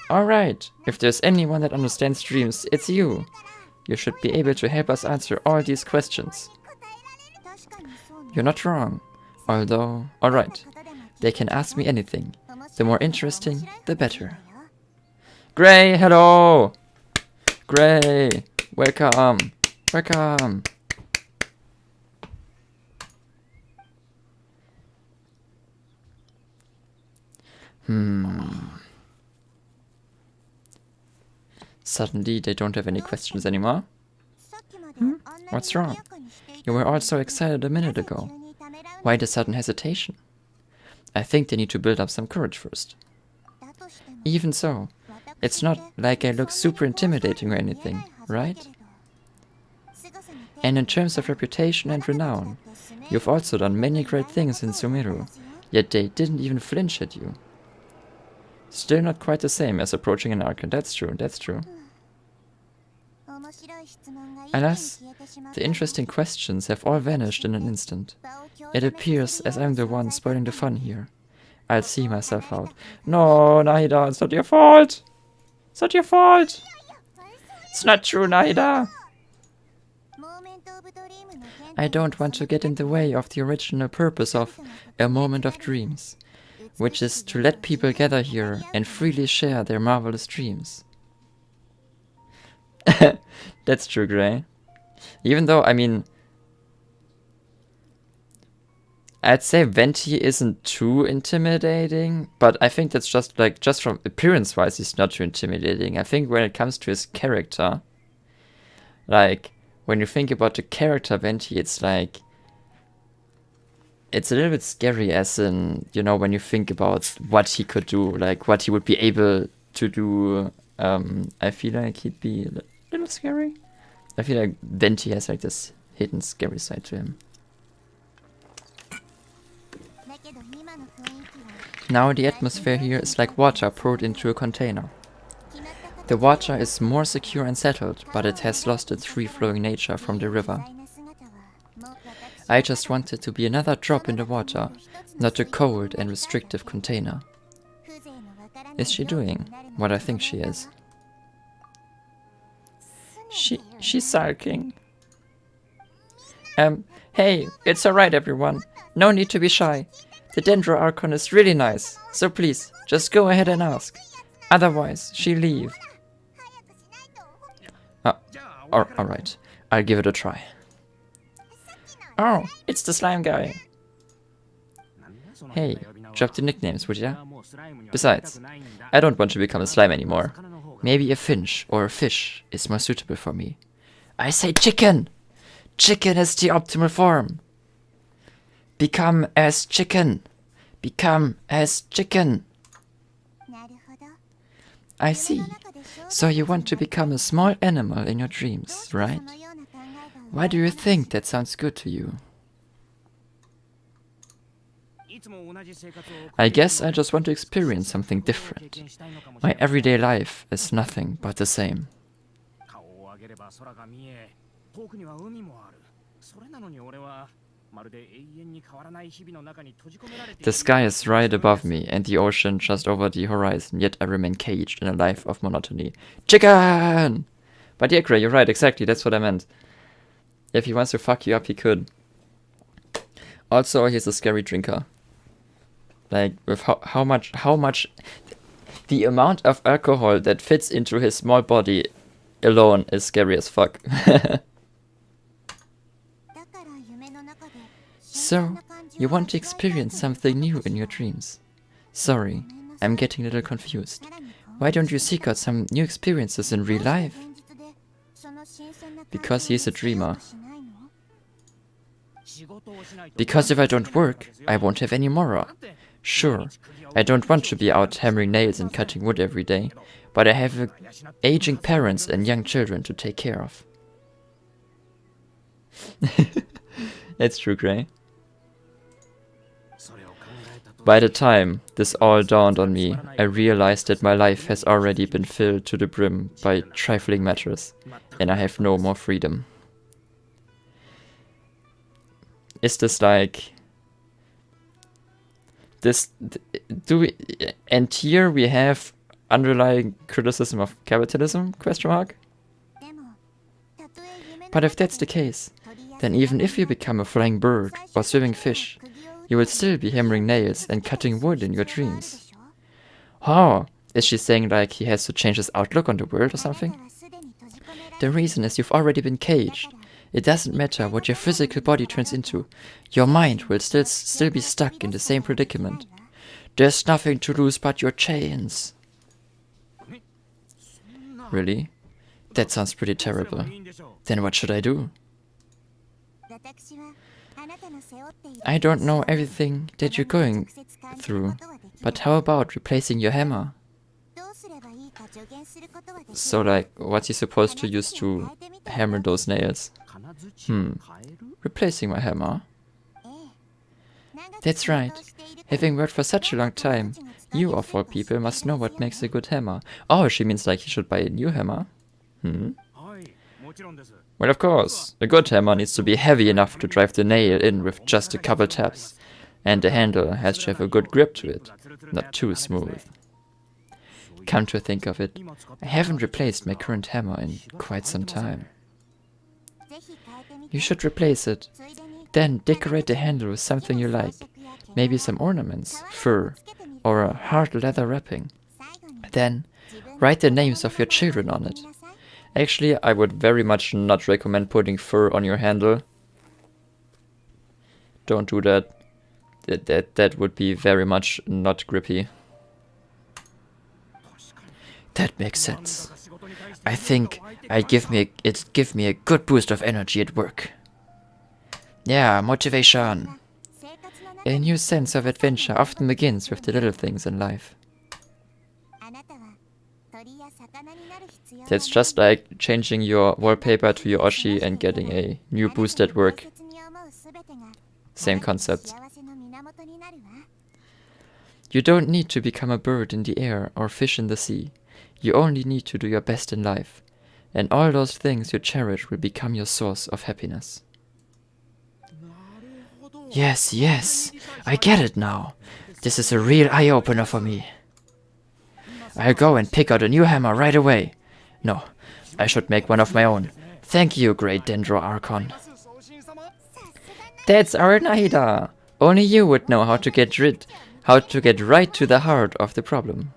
Alright, if there's anyone that understands dreams, it's you. You should be able to help us answer all these questions. You're not wrong. Although, alright, they can ask me anything. The more interesting, the better. Gray, hello! Gray, welcome, welcome. Suddenly they don't have any questions anymore. What's wrong? You were all so excited a minute ago. Why the sudden hesitation? I think they need to build up some courage first. Even so, it's not like I look super intimidating or anything, right? And in terms of reputation and renown, you've also done many great things in Sumeru, yet they didn't even flinch at you. Still not quite the same as approaching an Archon, that's true, that's true. Alas, the interesting questions have all vanished in an instant. It appears as I'm the one spoiling the fun here. I'll see myself out. No, Nahida, it's not your fault! It's not your fault! It's not true, Nahida! I don't want to get in the way of the original purpose of A Moment of Dreams, which is to let people gather here and freely share their marvelous dreams. That's true, Gray. Even though, I mean, I'd say Venti isn't too intimidating, but I think that's just like, just from appearance-wise, he's not too intimidating. I think when it comes to his character, like, when you think about the character Venti, it's like, it's a little bit scary as in, you know, when you think about what he could do, like, what he would be able to do, I feel like he'd be a little scary. I feel like Venti has like this hidden scary side to him. Now the atmosphere here is like water poured into a container. The water is more secure and settled, but it has lost its free-flowing nature from the river. I just wanted to be another drop in the water, not a cold and restrictive container. Is she doing what I think she is? She's sulking. Hey, it's alright everyone. No need to be shy. The Dendro Archon is really nice, so please, just go ahead and ask. Otherwise, she'll leave. Alright, I'll give it a try. Oh, it's the slime guy. Hey, drop the nicknames, would ya? Besides, I don't want to become a slime anymore. Maybe a finch or a fish is more suitable for me. I say chicken! Chicken is the optimal form. Become as chicken. Become as chicken. I see. So you want to become a small animal in your dreams, right? Why do you think that sounds good to you? I guess I just want to experience something different. My everyday life is nothing but the same. The sky is right above me and the ocean just over the horizon, yet I remain caged in a life of monotony. Chicken! But yeah, Gray, you're right, exactly, that's what I meant. If he wants to fuck you up, he could. Also, he's a scary drinker. Like, with how much... The amount of alcohol that fits into his small body alone is scary as fuck. So, you want to experience something new in your dreams. Sorry, I'm getting a little confused. Why don't you seek out some new experiences in real life? Because he's a dreamer. Because if I don't work, I won't have any mora. Sure, I don't want to be out hammering nails and cutting wood every day, but I have aging parents and young children to take care of. It's true, Gray. By the time this all dawned on me, I realized that my life has already been filled to the brim by trifling matters, and I have no more freedom. Is this like... And here we have underlying criticism of capitalism, question mark? But if that's the case, then even if you become a flying bird or swimming fish, you will still be hammering nails and cutting wood in your dreams. Oh, is she saying like he has to change his outlook on the world or something? The reason is you've already been caged. It doesn't matter what your physical body turns into. Your mind will still be stuck in the same predicament. There's nothing to lose but your chains. Really? That sounds pretty terrible. Then what should I do? I don't know everything that you're going through, but how about replacing your hammer? So like, what's he supposed to use to hammer those nails? Replacing my hammer? That's right. Having worked for such a long time, you of all people must know what makes a good hammer. Oh, she means like he should buy a new hammer? Well, of course. A good hammer needs to be heavy enough to drive the nail in with just a couple taps. And the handle has to have a good grip to it, not too smooth. Come to think of it, I haven't replaced my current hammer in quite some time. You should replace it. Then decorate the handle with something you like. Maybe some ornaments, fur, or a hard leather wrapping. Then, write the names of your children on it. Actually, I would very much not recommend putting fur on your handle. Don't do that. that would be very much not grippy. That makes sense. I think it give me a good boost of energy at work. Yeah, motivation. A new sense of adventure often begins with the little things in life. That's just like changing your wallpaper to your Oshi and getting a new boost at work. Same concept. You don't need to become a bird in the air or fish in the sea. You only need to do your best in life. And all those things you cherish will become your source of happiness. Yes, yes, I get it now. This is a real eye-opener for me. I'll go and pick out a new hammer right away. No, I should make one of my own. Thank you, great Dendro Archon. That's our Nahida. Only you would know how to get right to the heart of the problem.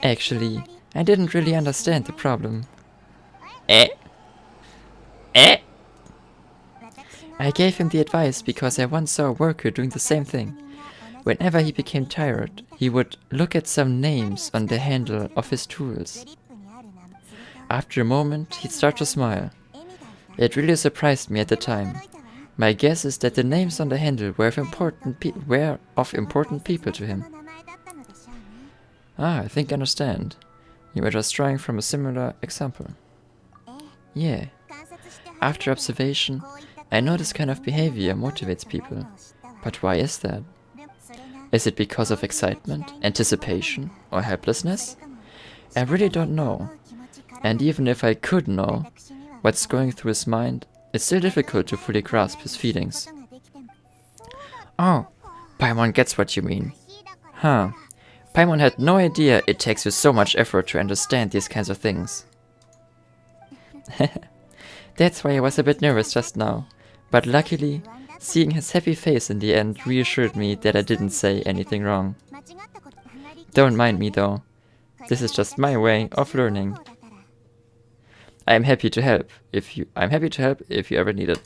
Actually, I didn't really understand the problem. I gave him the advice because I once saw a worker doing the same thing. Whenever he became tired, he would look at some names on the handle of his tools. After a moment, he'd start to smile. It really surprised me at the time. My guess is that the names on the handle were of important people to him. Ah, I think I understand. You were just drawing from a similar example. Yeah. After observation, I know this kind of behavior motivates people. But why is that? Is it because of excitement, anticipation, or helplessness? I really don't know. And even if I could know what's going through his mind, it's still difficult to fully grasp his feelings. Oh, Paimon gets what you mean. Huh. Paimon had no idea it takes you so much effort to understand these kinds of things. That's why I was a bit nervous just now. But luckily, seeing his happy face in the end reassured me that I didn't say anything wrong. Don't mind me though. This is just my way of learning. I'm happy to help if you ever need it.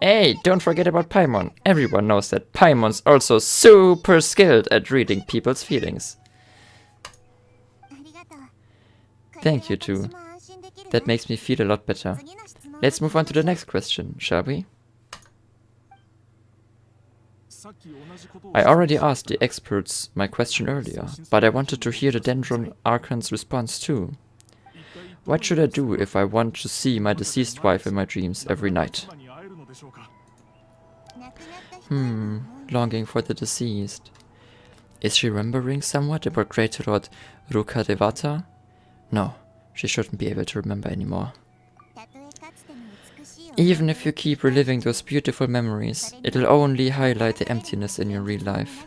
Hey, don't forget about Paimon. Everyone knows that Paimon's also super skilled at reading people's feelings. Thank you too. That makes me feel a lot better. Let's move on to the next question, shall we? I already asked the experts my question earlier, but I wanted to hear the Dendron Archon's response too. What should I do if I want to see my deceased wife in my dreams every night? Longing for the deceased. Is she remembering somewhat about Great Lord Rukadevata? No, she shouldn't be able to remember anymore. Even if you keep reliving those beautiful memories, it'll only highlight the emptiness in your real life.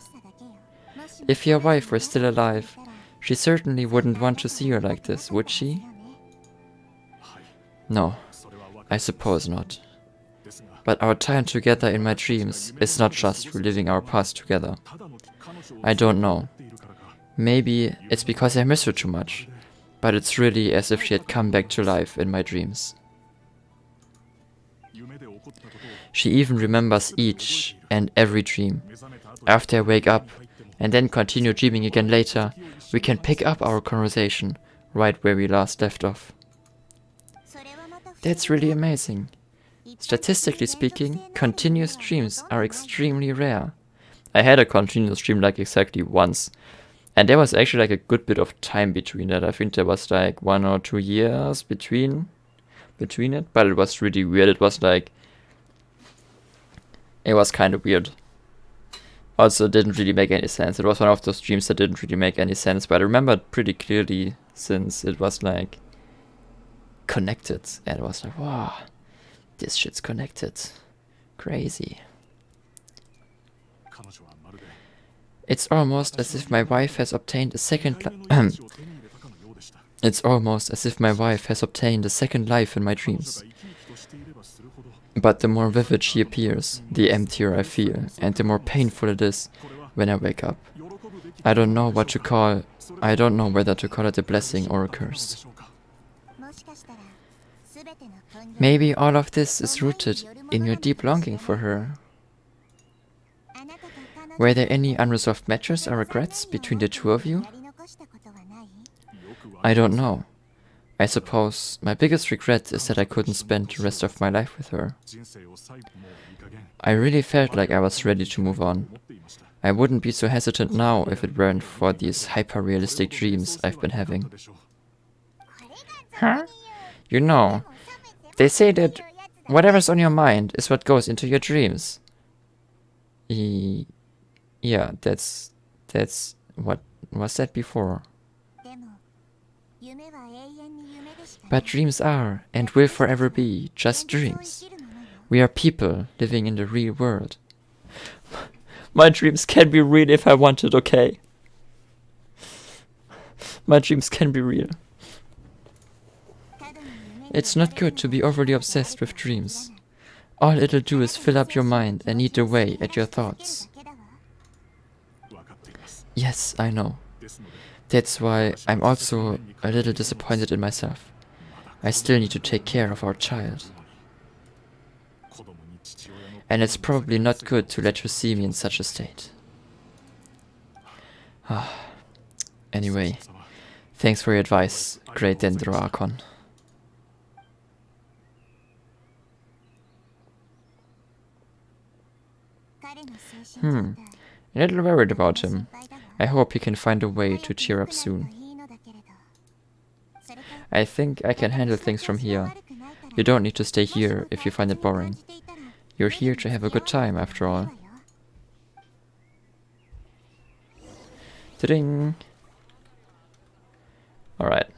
If your wife were still alive, she certainly wouldn't want to see you like this, would she? No, I suppose not. But our time together in my dreams is not just reliving our past together. I don't know. Maybe it's because I miss her too much, but it's really as if she had come back to life in my dreams. She even remembers each and every dream. After I wake up and then continue dreaming again later, we can pick up our conversation right where we last left off. That's really amazing. Statistically speaking, continuous dreams are extremely rare. I had a continuous dream like exactly once, and there was actually like a good bit of time between that. I think there was like 1 or 2 years between it, but it was really weird. It was kind of weird. Also, it didn't really make any sense. It was one of those dreams that didn't really make any sense, but I remember it pretty clearly since it was like connected, and it was like, wow, this shit's connected. Crazy. It's almost as if my wife has obtained a second It's almost as if my wife has obtained a second life in my dreams. But the more vivid she appears, the emptier I feel, and the more painful it is when I wake up. I don't know whether to call it a blessing or a curse. Maybe all of this is rooted in your deep longing for her. Were there any unresolved matters or regrets between the two of you? I don't know. I suppose my biggest regret is that I couldn't spend the rest of my life with her. I really felt like I was ready to move on. I wouldn't be so hesitant now if it weren't for these hyper-realistic dreams I've been having. Huh? You know, they say that whatever's on your mind is what goes into your dreams. Yeah, that's what was said before. But dreams are, and will forever be, just dreams. We are people living in the real world. My dreams can be real if I want it, okay? My dreams can be real. It's not good to be overly obsessed with dreams. All it'll do is fill up your mind and eat away at your thoughts. Yes, I know. That's why I'm also a little disappointed in myself. I still need to take care of our child. And it's probably not good to let her see me in such a state. Anyway, thanks for your advice, Great Dendro Archon. A little worried about him. I hope he can find a way to cheer up soon. I think I can handle things from here. You don't need to stay here if you find it boring. You're here to have a good time, after all. Ta-ding! Alright.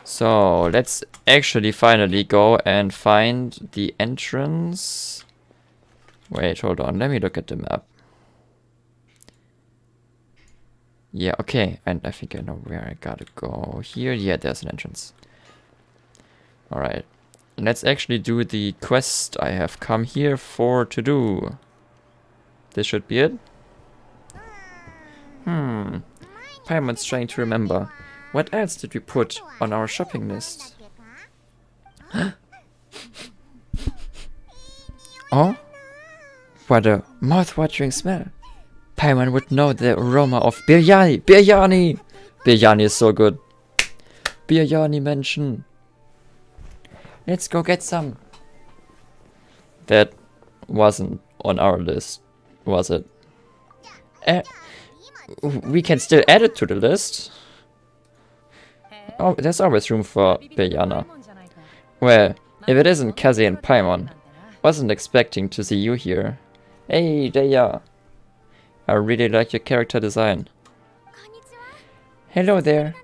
So, let's actually finally go and find the entrance. Wait, hold on, let me look at the map. Yeah, okay, and I think I know where I gotta go. Here, yeah, there's an entrance. Alright, let's actually do the quest I have come here for to do. This should be it. Paimon's trying to remember. What else did we put on our shopping list? Oh? What a mouth-watering smell. Paimon would know the aroma of biryani. Biryani! Biryani is so good. Biryani mention. Let's go get some. That wasn't on our list, was it? We can still add it to the list. Oh, there's always room for biryani. Well, if it isn't Kaze and Paimon. Wasn't expecting to see you here. Hey, there you are. I really like your character design. Hello there.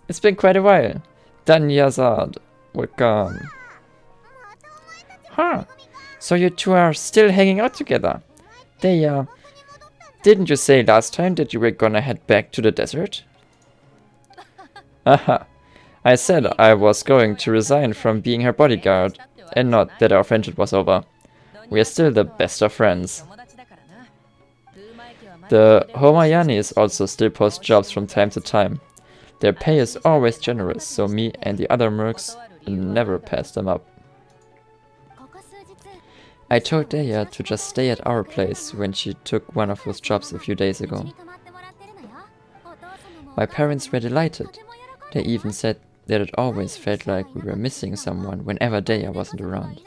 It's been quite a while. Danyazad. Welcome. Huh. So you two are still hanging out together. There you are. Didn't you say last time that you were gonna head back to the desert? Haha. I said I was going to resign from being her bodyguard, and not that our friendship was over. We are still the best of friends. The Homayanis also still post jobs from time to time. Their pay is always generous, so me and the other mercs never pass them up. I told Deya to just stay at our place when she took one of those jobs a few days ago. My parents were delighted. They even said that it always felt like we were missing someone whenever Deya wasn't around.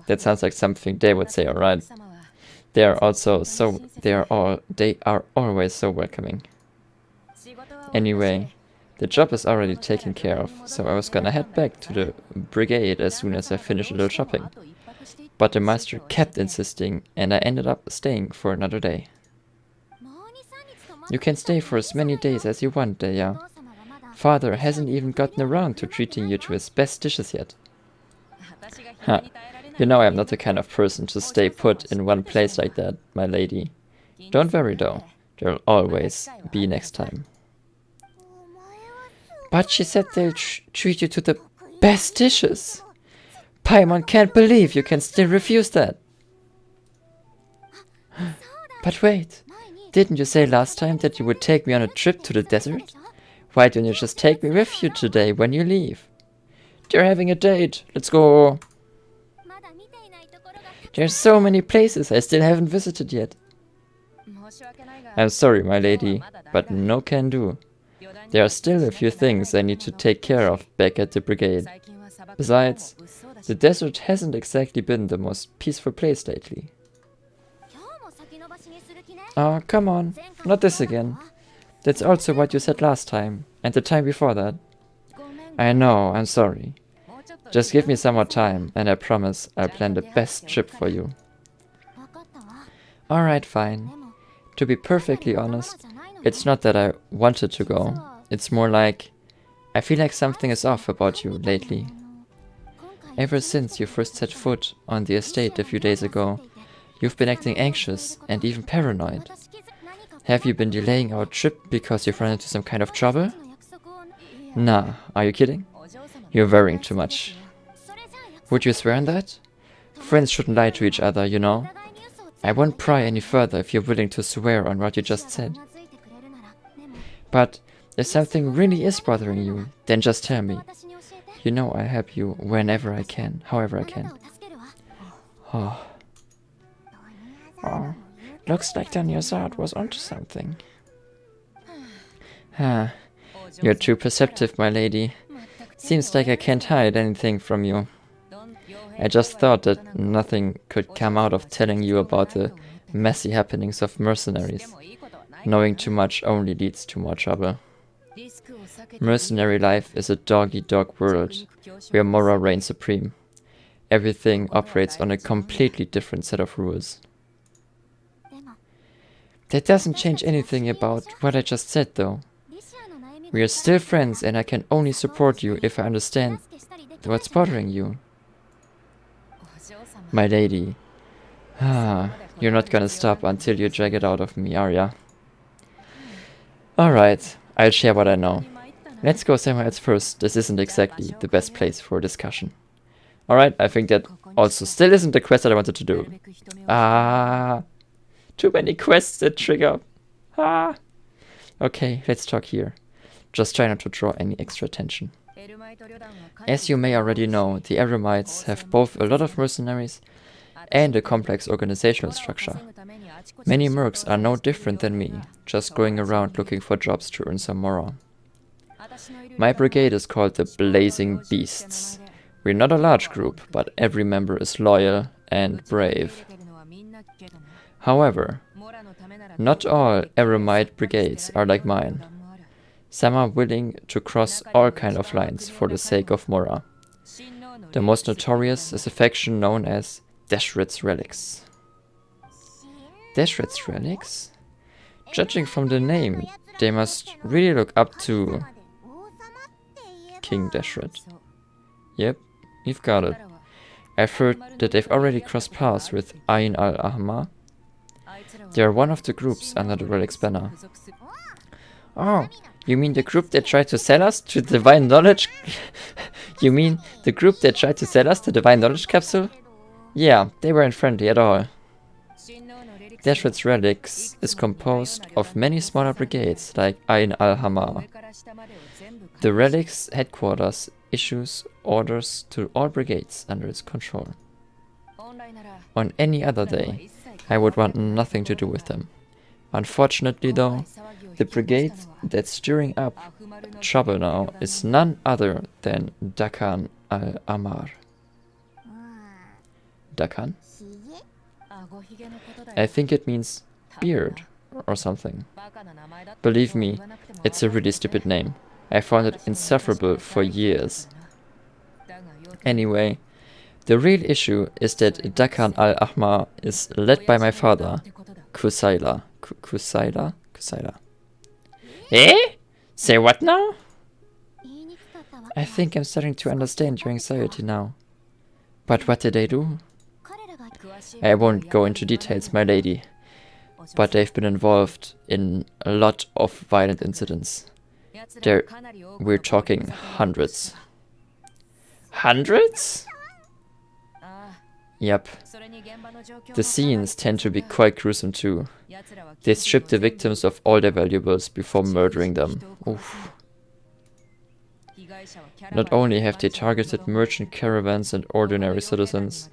That sounds like something they would say, alright. They are always so welcoming. Anyway, the job is already taken care of, so I was gonna head back to the brigade as soon as I finished a little shopping. But the master kept insisting, and I ended up staying for another day. You can stay for as many days as you want, Deya. Father hasn't even gotten around to treating you to his best dishes yet. Huh. You know I am not the kind of person to stay put in one place like that, my lady. Don't worry though, there'll always be next time. But she said they'll treat you to the best dishes. Paimon can't believe you can still refuse that. But wait, didn't you say last time that you would take me on a trip to the desert? Why don't you just take me with you today when you leave? They're having a date. Let's go. There's so many places I still haven't visited yet. I'm sorry, my lady, but no can do. There are still a few things I need to take care of back at the brigade. Besides, the desert hasn't exactly been the most peaceful place lately. Oh, come on, not this again. That's also what you said last time, and the time before that. I know, I'm sorry. Just give me some more time, and I promise I'll plan the best trip for you. Alright, fine. To be perfectly honest, it's not that I wanted to go. It's more like, I feel like something is off about you lately. Ever since you first set foot on the estate a few days ago, you've been acting anxious and even paranoid. Have you been delaying our trip because you've run into some kind of trouble? Nah, are you kidding? You're worrying too much. Would you swear on that? Friends shouldn't lie to each other, you know? I won't pry any further if you're willing to swear on what you just said. But if something really is bothering you, then just tell me. You know I'll help you whenever I can, however I can. Oh. Oh. Looks like Daniel-san was onto something. Ah, you're too perceptive, my lady. Seems like I can't hide anything from you. I just thought that nothing could come out of telling you about the messy happenings of mercenaries. Knowing too much only leads to more trouble. Mercenary life is a dog-eat-dog world, where moral reigns supreme. Everything operates on a completely different set of rules. That doesn't change anything about what I just said, though. We are still friends, and I can only support you if I understand what's bothering you. My lady. You're not gonna stop until you drag it out of me, are ya? Alright, I'll share what I know. Let's go somewhere else first. This isn't exactly the best place for a discussion. Alright, I think that also still isn't the quest that I wanted to do. Too many quests that trigger. Okay, let's talk here. Just try not to draw any extra attention. As you may already know, the Eremites have both a lot of mercenaries and a complex organizational structure. Many mercs are no different than me, just going around looking for jobs to earn some morale. My brigade is called the Blazing Beasts. We're not a large group, but every member is loyal and brave. However, not all Eremite brigades are like mine. Some are willing to cross all kind of lines for the sake of Mora. The most notorious is a faction known as Deshret's Relics. Deshret's Relics? Judging from the name, they must really look up to King Deshret. Yep, you've got it. I've heard that they've already crossed paths with Ayn al-Ahmar. They are one of the groups under the Relics banner. Oh, you mean the group that tried to sell us to Divine Knowledge? You mean the group that tried to sell us the Divine Knowledge capsule? Yeah, they weren't friendly at all. Deshret's Relics is composed of many smaller brigades like Ayn al-Hamar. The Relics headquarters issues orders to all brigades under its control. On any other day, I would want nothing to do with them. Unfortunately though, the brigade that's stirring up trouble now is none other than Dakan al-Amar. Dakan? I think it means beard or something. Believe me, it's a really stupid name. I found it insufferable for years. Anyway, the real issue is that Dakan al-Ahmar is led by my father, Kusaila. Kusaila? Eh? Say what now? I think I'm starting to understand your anxiety now. But what did they do? I won't go into details, my lady, but they've been involved in a lot of violent incidents. We're talking hundreds. Hundreds? Yep. The scenes tend to be quite gruesome too. They strip the victims of all their valuables before murdering them. Oof. Not only have they targeted merchant caravans and ordinary citizens,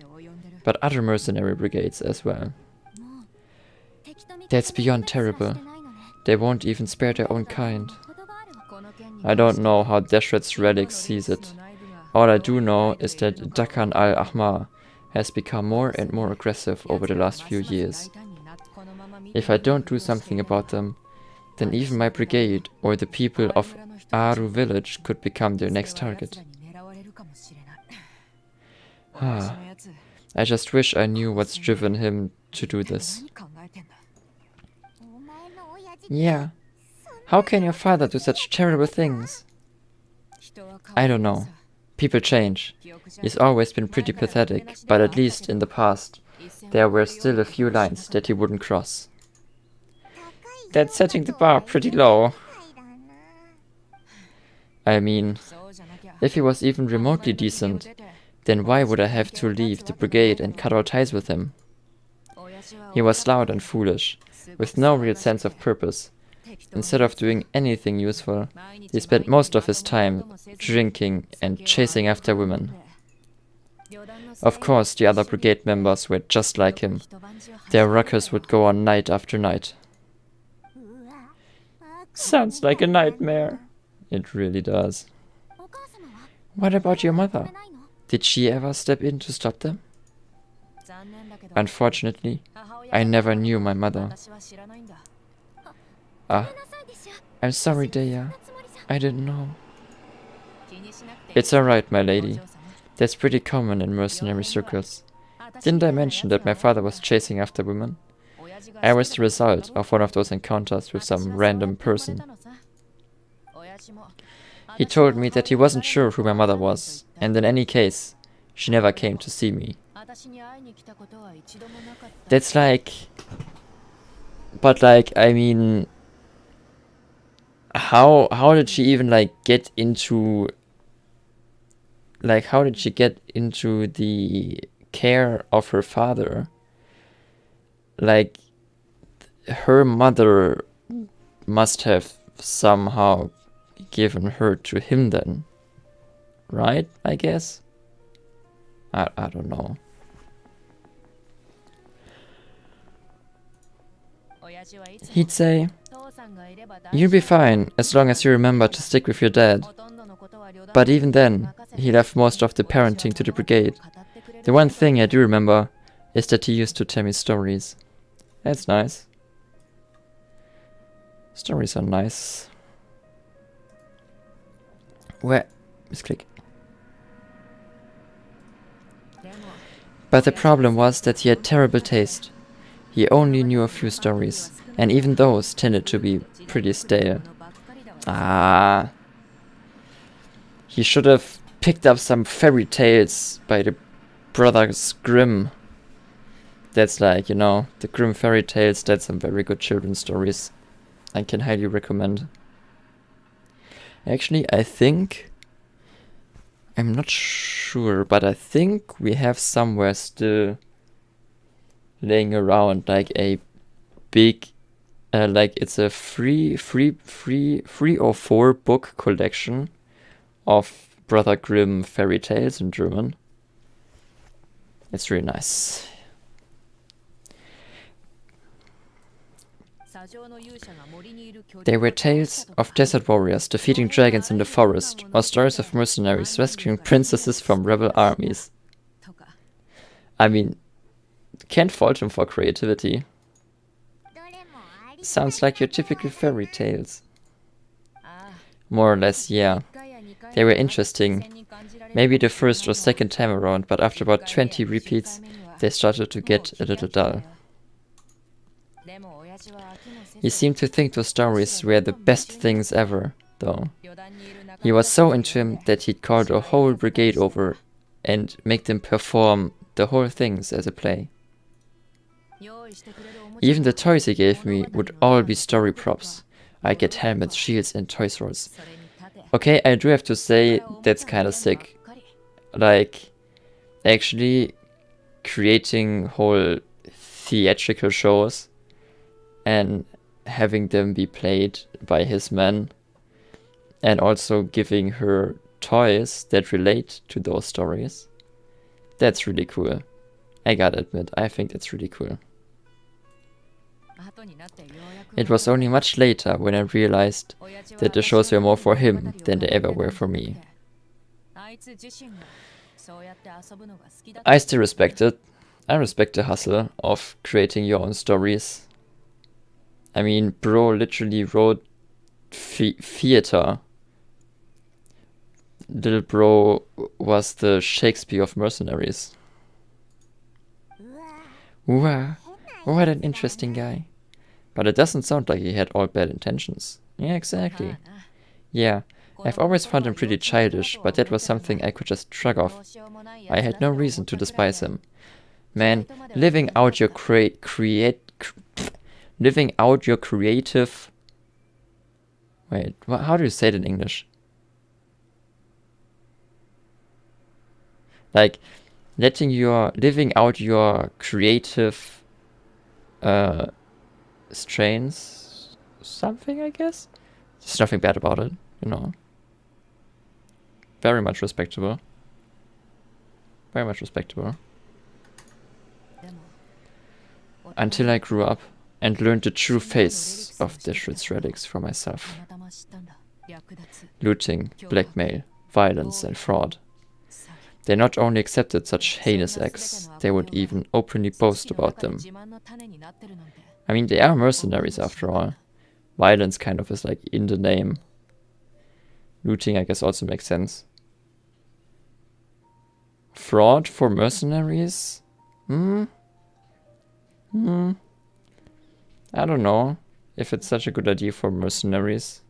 but other mercenary brigades as well. That's beyond terrible. They won't even spare their own kind. I don't know how Deshret's relic sees it. All I do know is that Dakan al-Ahmar has become more and more aggressive over the last few years. If I don't do something about them, then even my brigade or the people of Aru village could become their next target. I just wish I knew what's driven him to do this. Yeah. How can your father do such terrible things? I don't know. People change. He's always been pretty pathetic, but at least in the past, there were still a few lines that he wouldn't cross. That's setting the bar pretty low. I mean, if he was even remotely decent, then why would I have to leave the brigade and cut all ties with him? He was loud and foolish, with no real sense of purpose. Instead of doing anything useful, he spent most of his time drinking and chasing after women. Of course, the other brigade members were just like him. Their ruckus would go on night after night. Sounds like a nightmare. It really does. What about your mother? Did she ever step in to stop them? Unfortunately, I never knew my mother. I'm sorry, Deya. I didn't know. It's alright, my lady. That's pretty common in mercenary circles. Didn't I mention that my father was chasing after women? I was the result of one of those encounters with some random person. He told me that he wasn't sure who my mother was, and in any case, she never came to see me. That's like... But like, I mean... How did she even like get into... Like, how did she get into the care of her father? Like, her mother must have somehow given her to him then. Right, I guess? I don't know. He'd say, "You'll be fine as long as you remember to stick with your dad." But even then, he left most of the parenting to the brigade. The one thing I do remember is that he used to tell me stories. That's nice. Stories are nice. Where? Misclick. But the problem was that he had terrible taste. He only knew a few stories, and even those tended to be pretty stale. He should have picked up some fairy tales by the Brothers Grimm. That's like, you know, the Grimm fairy tales, that's some very good children's stories. I can highly recommend. Actually, I think... I'm not sure, but I think we have somewhere still laying around like a big... like it's a three or four book collection of Brother Grimm fairy tales in German. It's really nice. They were tales of desert warriors defeating dragons in the forest, or stories of mercenaries rescuing princesses from rebel armies. I mean, can't fault him for creativity. Sounds like your typical fairy tales. More or less, yeah. They were interesting. Maybe the first or second time around, but after about 20 repeats, they started to get a little dull. He seemed to think those stories were the best things ever, though. He was so into him that he'd call the whole brigade over and make them perform the whole things as a play. Even the toys he gave me would all be story props. I get helmets, shields and toy swords. Okay, I do have to say, that's kinda sick. Like, actually creating whole theatrical shows and having them be played by his men and also giving her toys that relate to those stories. That's really cool. I gotta admit, I think that's really cool. It was only much later when I realized that the shows were more for him than they ever were for me. I still respect it. I respect the hustle of creating your own stories. I mean, bro literally wrote theater. Little bro was the Shakespeare of mercenaries. Wow, what an interesting guy. But it doesn't sound like he had all bad intentions. Yeah, exactly. Yeah, I've always found him pretty childish, but that was something I could just shrug off. I had no reason to despise him. Man, living out your creative... Wait, how do you say it in English? Like, living out your creative strains, something, I guess? There's nothing bad about it, you know. Very much respectable. Very much respectable. Until I grew up and learned the true face of Dishrit's relics for myself. Looting, blackmail, violence and fraud. They not only accepted such heinous acts, they would even openly boast about them. I mean, they are mercenaries after all. Violence kind of is like in the name. Looting, I guess, also makes sense. Fraud for mercenaries? I don't know if it's such a good idea for mercenaries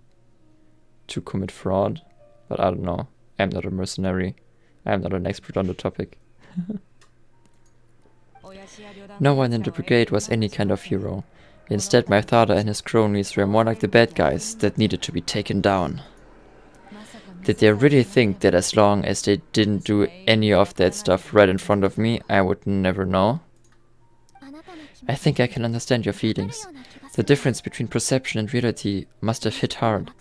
to commit fraud, but I don't know. I'm not a mercenary. I'm not an expert on the topic. No one in the brigade was any kind of hero. Instead, my father and his cronies were more like the bad guys that needed to be taken down. Did they really think that as long as they didn't do any of that stuff right in front of me, I would never know? I think I can understand your feelings. The difference between perception and reality must have hit hard.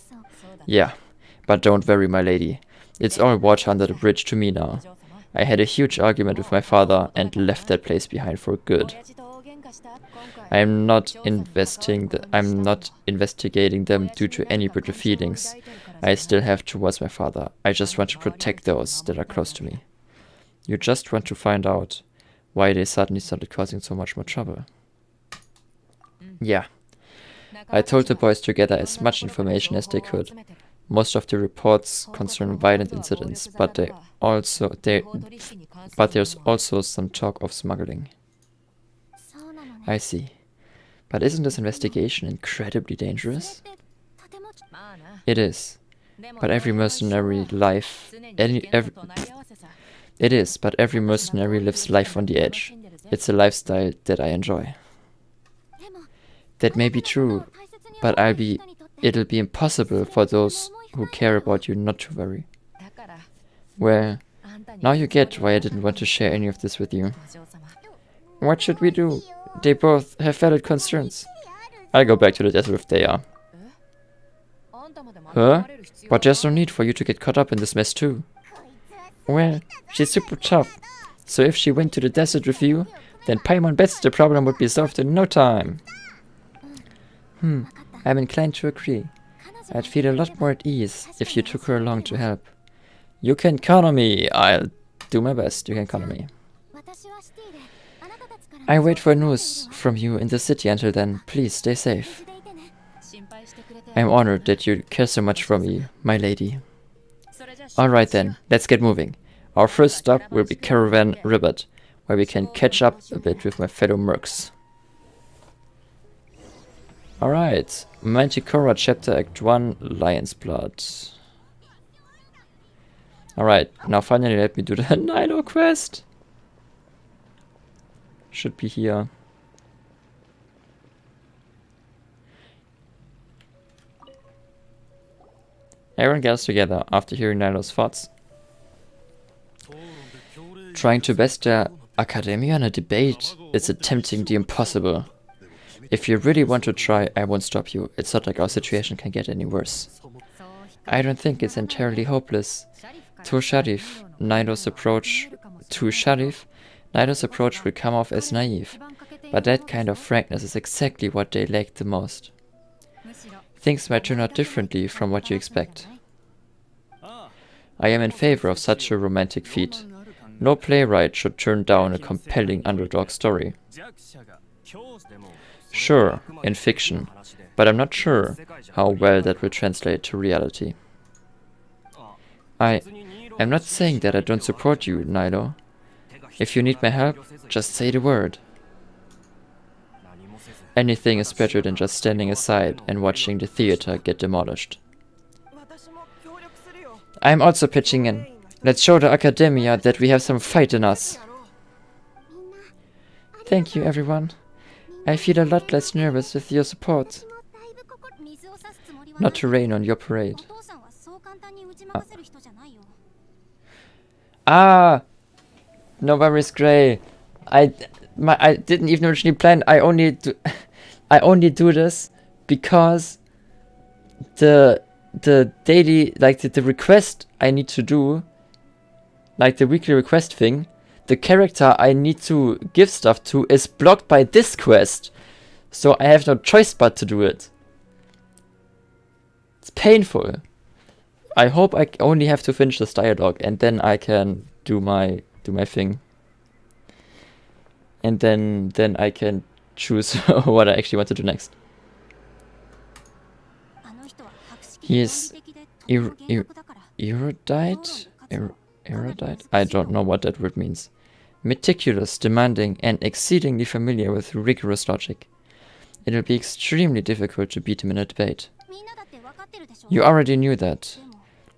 Yeah, but don't worry, my lady. It's all water under the bridge to me now. I had a huge argument with my father and left that place behind for good. I'm not investigating them due to any bitter feelings I still have towards my father. I just want to protect those that are close to me. You just want to find out why they suddenly started causing so much more trouble. Yeah. I told the boys to gather as much information as they could. Most of the reports concern violent incidents, but there's also some talk of smuggling. I see. But isn't this investigation incredibly dangerous? It is. But every mercenary lives life on the edge. It's a lifestyle that I enjoy. That may be true, but it'll be impossible for those who care about you not to worry. Well, now you get why I didn't want to share any of this with you. What should we do? They both have valid concerns. I'll go back to the desert if they are. Huh? But there's no need for you to get caught up in this mess too. Well, she's super tough, so if she went to the desert with you, then Paimon bets the problem would be solved in no time. I'm inclined to agree. I'd feel a lot more at ease if you took her along to help. You can count on me. I'll do my best. You can count on me. I wait for news from you in the city until then. Please stay safe. I'm honored that you care so much for me, my lady. Alright then, let's get moving. Our first stop will be Caravan Ribbit, where we can catch up a bit with my fellow mercs. Alright, Manticora Chapter Act 1, Lion's Blood. Alright, now finally let me do the Nilo quest. Should be here. Everyone gathers together after hearing Nilo's thoughts. Trying to best their academia in a debate is attempting the impossible. If you really want to try, I won't stop you. It's not like our situation can get any worse. I don't think it's entirely hopeless. To Sharif, Naido's approach will come off as naive, but that kind of frankness is exactly what they lack the most. Things might turn out differently from what you expect. I am in favor of such a romantic feat. No playwright should turn down a compelling underdog story. Sure, in fiction, but I'm not sure how well that will translate to reality. I'm not saying that I don't support you, Naido. If you need my help, just say the word. Anything is better than just standing aside and watching the theater get demolished. I'm also pitching in. Let's show the Academia that we have some fight in us. Thank you, everyone. I feel a lot less nervous with your support. Not to rain on your parade. No worries, Gray. I didn't even originally plan. I only do this because the daily, like the request I need to do, like the weekly request thing, the character I need to give stuff to is blocked by this quest, so I have no choice but to do it. It's painful. I hope I only have to finish this dialogue and then I can do my thing. And then I can choose what I actually want to do next. He is erudite? Erudite? I don't know what that word means. Meticulous, demanding, and exceedingly familiar with rigorous logic. It will be extremely difficult to beat him in a debate. You already knew that,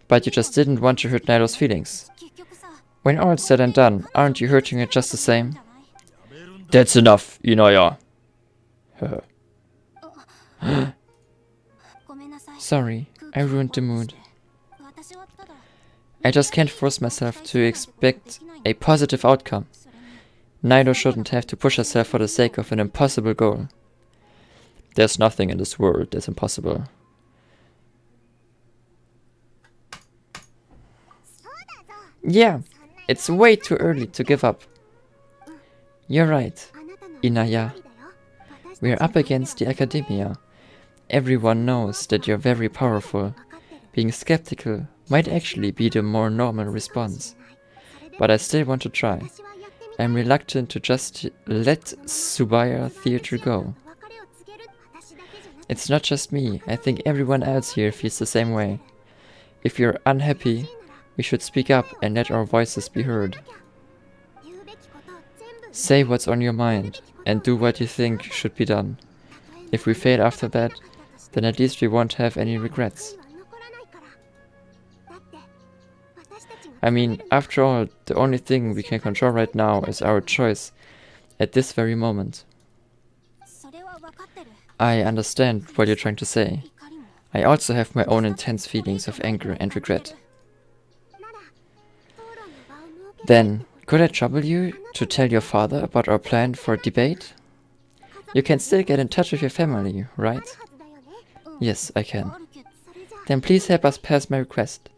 but you just didn't want to hurt Naido's feelings. When all's said and done, aren't you hurting it just the same? That's enough, Inaya. Sorry, I ruined the mood. I just can't force myself to expect a positive outcome. Naido shouldn't have to push herself for the sake of an impossible goal. There's nothing in this world that's impossible. Yeah, it's way too early to give up. You're right, Inaya. We're up against the Academia. Everyone knows that you're very powerful. Being skeptical might actually be the more normal response. But I still want to try. I'm reluctant to just let Tsubaya Theater go. It's not just me, I think everyone else here feels the same way. If you're unhappy, we should speak up and let our voices be heard. Say what's on your mind, and do what you think should be done. If we fail after that, then at least we won't have any regrets. I mean, after all, the only thing we can control right now is our choice at this very moment. I understand what you're trying to say. I also have my own intense feelings of anger and regret. Then, could I trouble you to tell your father about our plan for a debate? You can still get in touch with your family, right? Yes, I can. Then please help us pass my request.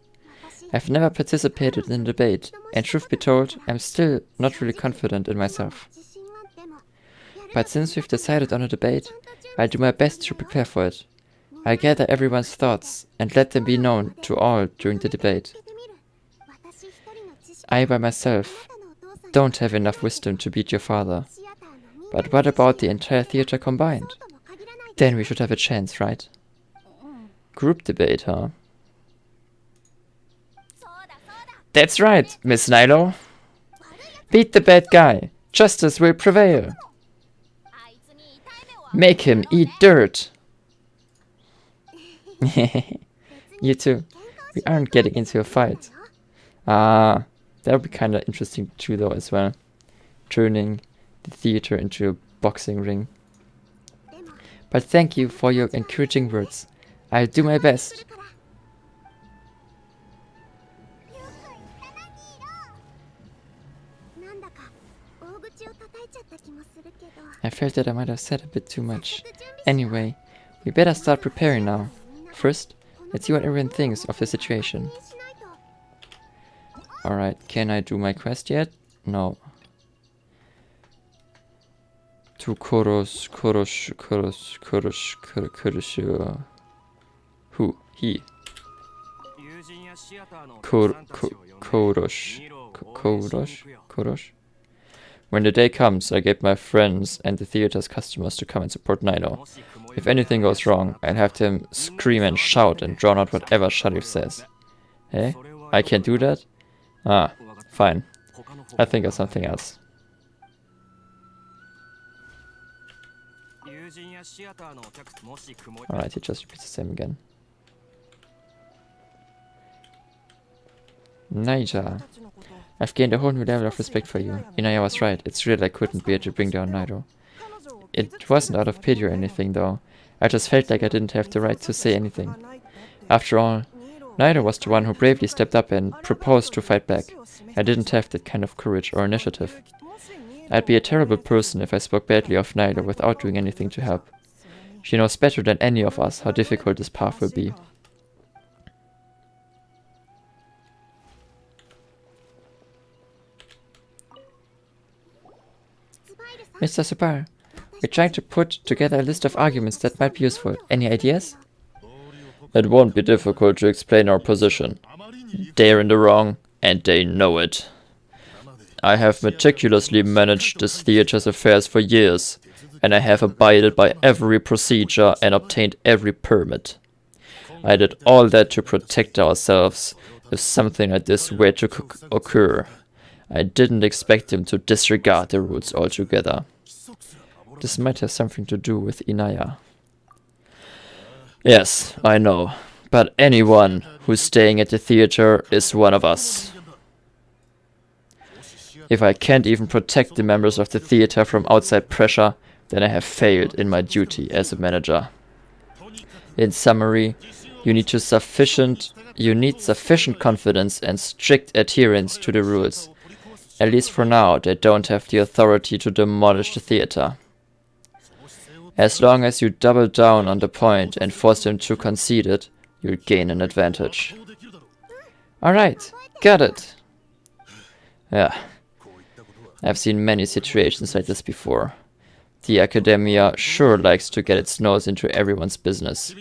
I've never participated in a debate, and truth be told, I'm still not really confident in myself. But since we've decided on a debate, I'll do my best to prepare for it. I'll gather everyone's thoughts and let them be known to all during the debate. I by myself don't have enough wisdom to beat your father. But what about the entire theater combined? Then we should have a chance, right? Group debate, huh? That's right, Miss Nilo. Beat the bad guy. Justice will prevail. Make him eat dirt. You too. We aren't getting into a fight. That would be kind of interesting too, though, as well. Turning the theater into a boxing ring. But thank you for your encouraging words. I'll do my best. I felt that I might have said a bit too much. Anyway, we better start preparing now. First, Let's see what everyone thinks of the situation. Alright, can I do my quest yet? No. To Koros. Who? He. Korosh. When the day comes, I get my friends and the theater's customers to come and support Nino. If anything goes wrong, I'll have them scream and shout and drown out whatever Sharif says. Hey? I can't do that? Ah, fine. I think of something else. Alright, he just repeats the same again. Naija. I've gained a whole new level of respect for you. Inaya was right, it's real I couldn't bear to bring down Nairo. It wasn't out of pity or anything though. I just felt like I didn't have the right to say anything. After all, Nairo was the one who bravely stepped up and proposed to fight back. I didn't have that kind of courage or initiative. I'd be a terrible person if I spoke badly of Nairo without doing anything to help. She knows better than any of us how difficult this path will be. Mr. Subar, we're trying to put together a list of arguments that might be useful. Any ideas? It won't be difficult to explain our position. They're in the wrong, and they know it. I have meticulously managed this theater's affairs for years, and I have abided by every procedure and obtained every permit. I did all that to protect ourselves if something like this were to occur. I didn't expect him to disregard the rules altogether. This might have something to do with Inaya. Yes, I know. But anyone who's staying at the theater is one of us. If I can't even protect the members of the theater from outside pressure, then I have failed in my duty as a manager. In summary, you need sufficient confidence and strict adherence to the rules. At least for now, they don't have the authority to demolish the theater. As long as you double down on the point and force them to concede it, you'll gain an advantage. Alright, got it. Yeah, I've seen many situations like this before. The academia sure likes to get its nose into everyone's business.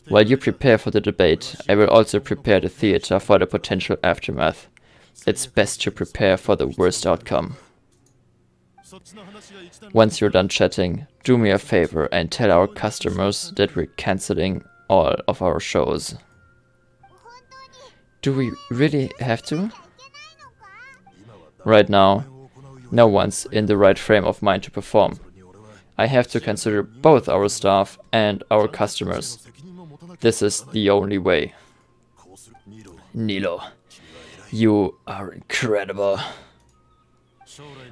While you prepare for the debate, I will also prepare the theater for the potential aftermath. It's best to prepare for the worst outcome. Once you're done chatting, do me a favor and tell our customers that we're cancelling all of our shows. Do we really have to? Right now, no one's in the right frame of mind to perform. I have to consider both our staff and our customers. This is the only way. Nilo, you are incredible.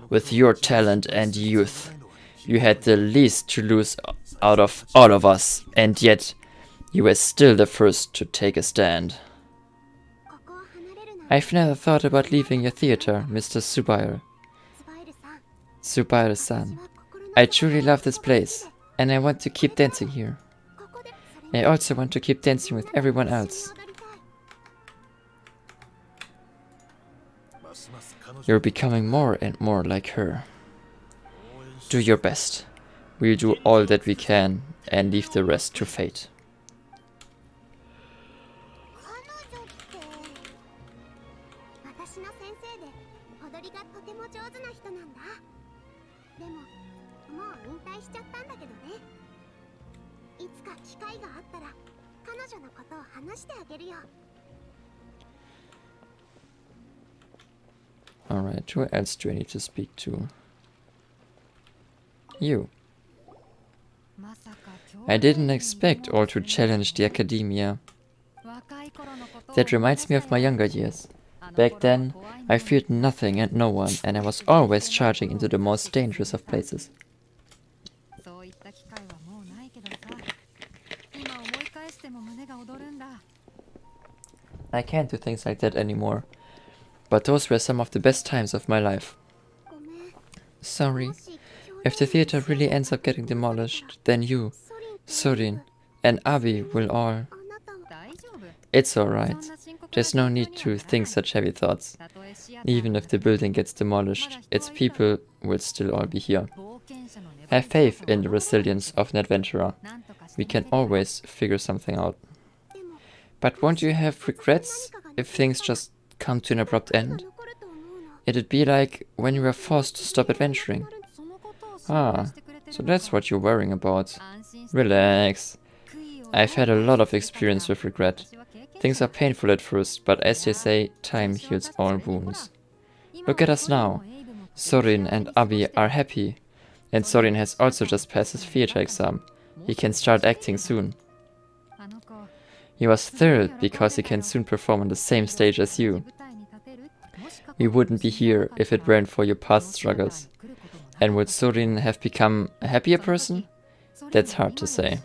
With your talent and youth, you had the least to lose out of all of us, and yet you were still the first to take a stand. I've never thought about leaving your theater, Mr. Subaru. Subaru-san. I truly love this place, and I want to keep dancing here. I also want to keep dancing with everyone else. You're becoming more and more like her. Do your best. We'll do all that we can and leave the rest to fate. Alright, who else do I need to speak to? You. I didn't expect all to challenge the academia. That reminds me of my younger years. Back then, I feared nothing and no one, and I was always charging into the most dangerous of places. I can't do things like that anymore. But those were some of the best times of my life. Sorry. If the theater really ends up getting demolished, then you, Sorin, and Abi will all... It's alright. There's no need to think such heavy thoughts. Even if the building gets demolished, its people will still all be here. Have faith in the resilience of an adventurer. We can always figure something out. But won't you have regrets if things just come to an abrupt end? It'd be like when you were forced to stop adventuring. Ah, so that's what you're worrying about. Relax. I've had a lot of experience with regret. Things are painful at first, but as they say, time heals all wounds. Look at us now. Sorin and Abi are happy. And Sorin has also just passed his theater exam. He can start acting soon. He was thrilled because he can soon perform on the same stage as you. We wouldn't be here if it weren't for your past struggles. And would Sorin have become a happier person? That's hard to say.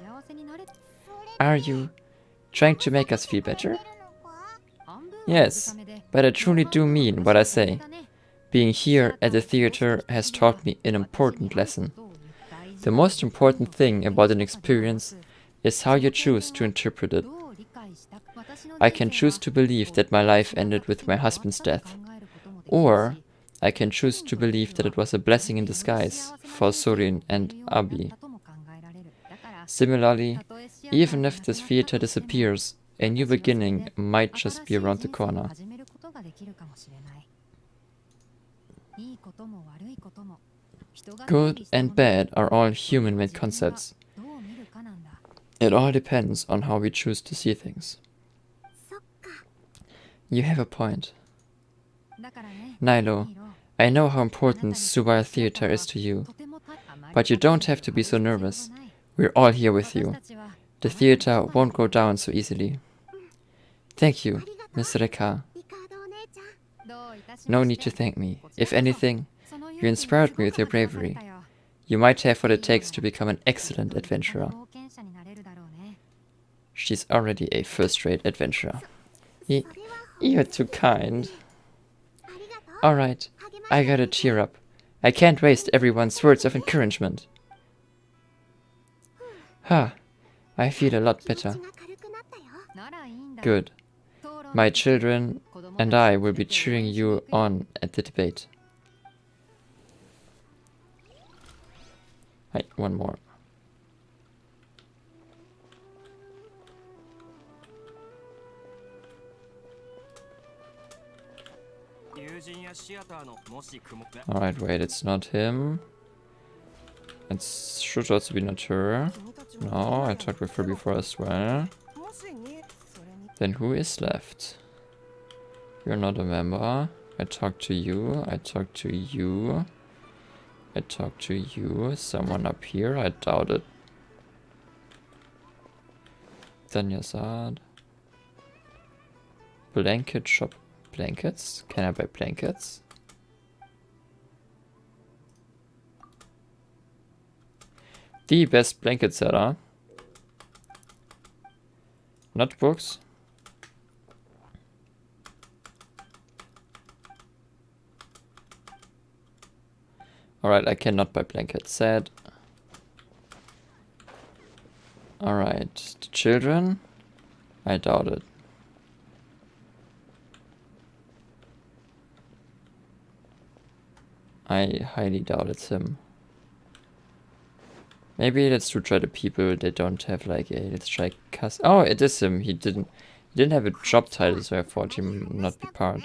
Are you trying to make us feel better? Yes, but I truly do mean what I say. Being here at the theater has taught me an important lesson. The most important thing about an experience is how you choose to interpret it. I can choose to believe that my life ended with my husband's death. Or I can choose to believe that it was a blessing in disguise for Sorin and Abi. Similarly, even if this theater disappears, a new beginning might just be around the corner. Good and bad are all human-made concepts. It all depends on how we choose to see things. You have a point. Nilo, I know how important Subaru Theater is to you, but you don't have to be so nervous. We're all here with you. The theater won't go down so easily. Thank you, Miss Reka. No need to thank me. If anything, you inspired me with your bravery. You might have what it takes to become an excellent adventurer. She's already a first-rate adventurer. You're too kind. Alright, I gotta cheer up. I can't waste everyone's words of encouragement. I feel a lot better. Good. My children and I will be cheering you on at the debate. Hey, one more. Alright, wait, it's not him. It should also be not her. No, I talked with her before as well. Then who is left? You're not a member. I talked to you. I talked to you. I talked to you. Someone up here? I doubt it. Danyasad. Blanket shop. Blankets? Can I buy blankets? The best blanket seller. Not books. Alright, I cannot buy blankets. Sad. Alright, the children? I doubt it. I highly doubt it's him. Maybe let's try the people that don't have like a, let's try oh, it is him. He didn't have a job title, so I thought he might not be part.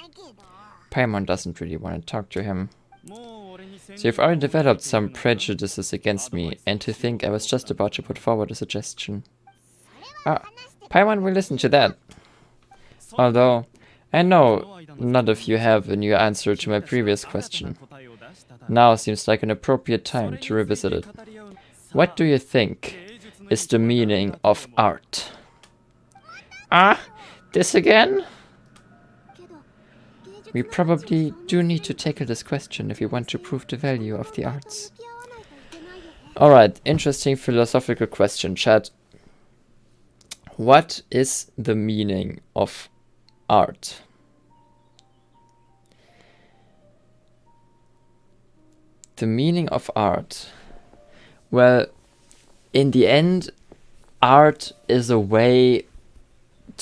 Paimon doesn't really want to talk to him. So you've already developed some prejudices against me, and to think I was just about to put forward a suggestion. Ah, Paimon will listen to that. Although, I know none of you have a new answer to my previous question. Now seems like an appropriate time to revisit it. What do you think is the meaning of art? Ah, this again? We probably do need to tackle this question if we want to prove the value of the arts. Alright, interesting philosophical question, chat. What is the meaning of art? The meaning of art. Well, in the end, art is a way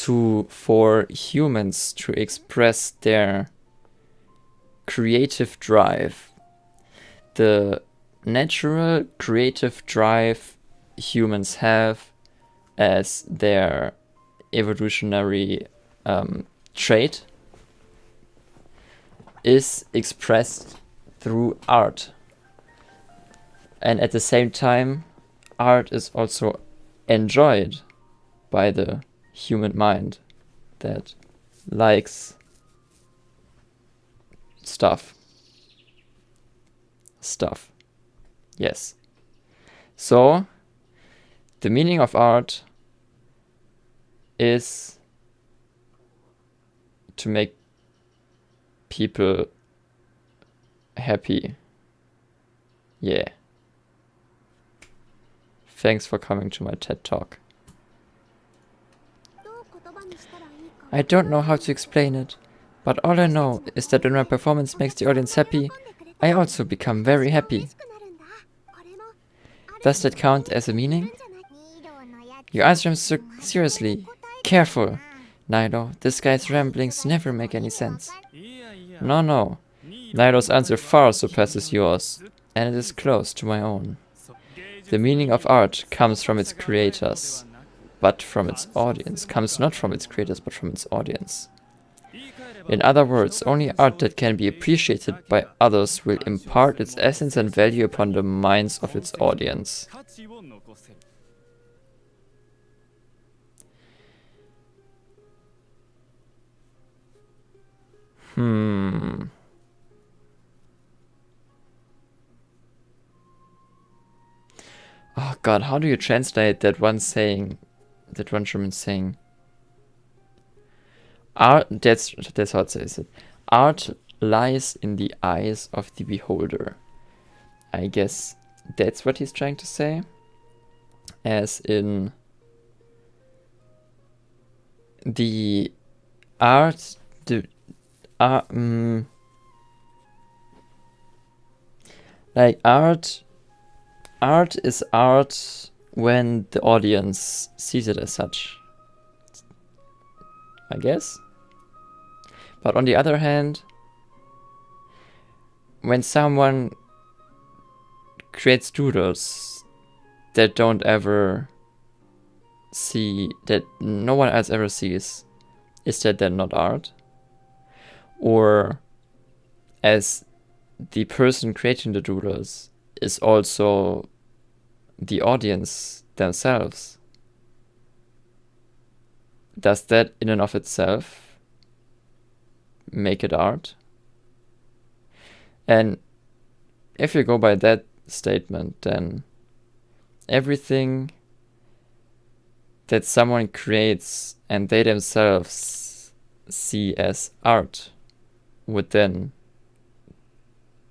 for humans to express their creative drive, the natural creative drive humans have as their evolutionary trait, is expressed through art. And at the same time, art is also enjoyed by the human mind that likes stuff. Yes. So, the meaning of art is to make people happy. Yeah. Thanks for coming to my TED Talk. I don't know how to explain it, but all I know is that when my performance makes the audience happy, I also become very happy. Does that count as a meaning? You answer him seriously. Careful. Nilo, this guy's ramblings never make any sense. No. Nilo's answer far surpasses yours, and it is close to my own. The meaning of art comes from its creators, but from its audience. Comes not from its creators, but from its audience. In other words, only art that can be appreciated by others will impart its essence and value upon the minds of its audience. Oh god, how do you translate that one saying, that one German saying? Art, that's how it says it. Art lies in the eyes of the beholder. I guess that's what he's trying to say. As in, the art, like art is art when the audience sees it as such, I guess. But on the other hand, when someone creates doodles that don't ever see, that no one else ever sees, is that then not art? Or as the person creating the doodles is also the audience themselves, does that in and of itself make it art? And if you go by that statement, then everything that someone creates and they themselves see as art would then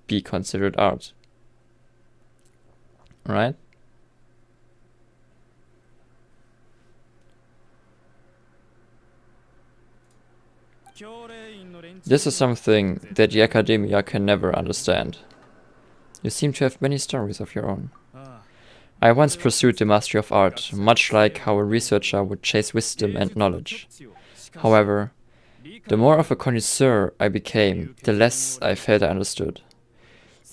be considered art, right? This is something that the academia can never understand. You seem to have many stories of your own. I once pursued the mastery of art, much like how a researcher would chase wisdom and knowledge. However, the more of a connoisseur I became, the less I felt I understood.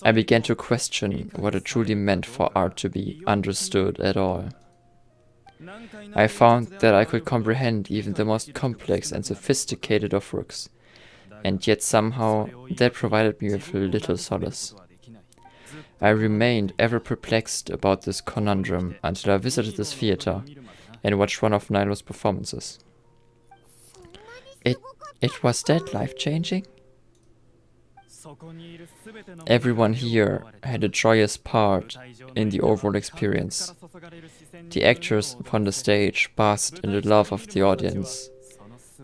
I began to question what it truly meant for art to be understood at all. I found that I could comprehend even the most complex and sophisticated of works, and yet somehow that provided me with little solace. I remained ever perplexed about this conundrum until I visited this theater and watched one of Nilo's performances. It was that life-changing? Everyone here had a joyous part in the overall experience. The actors upon the stage basked in the love of the audience,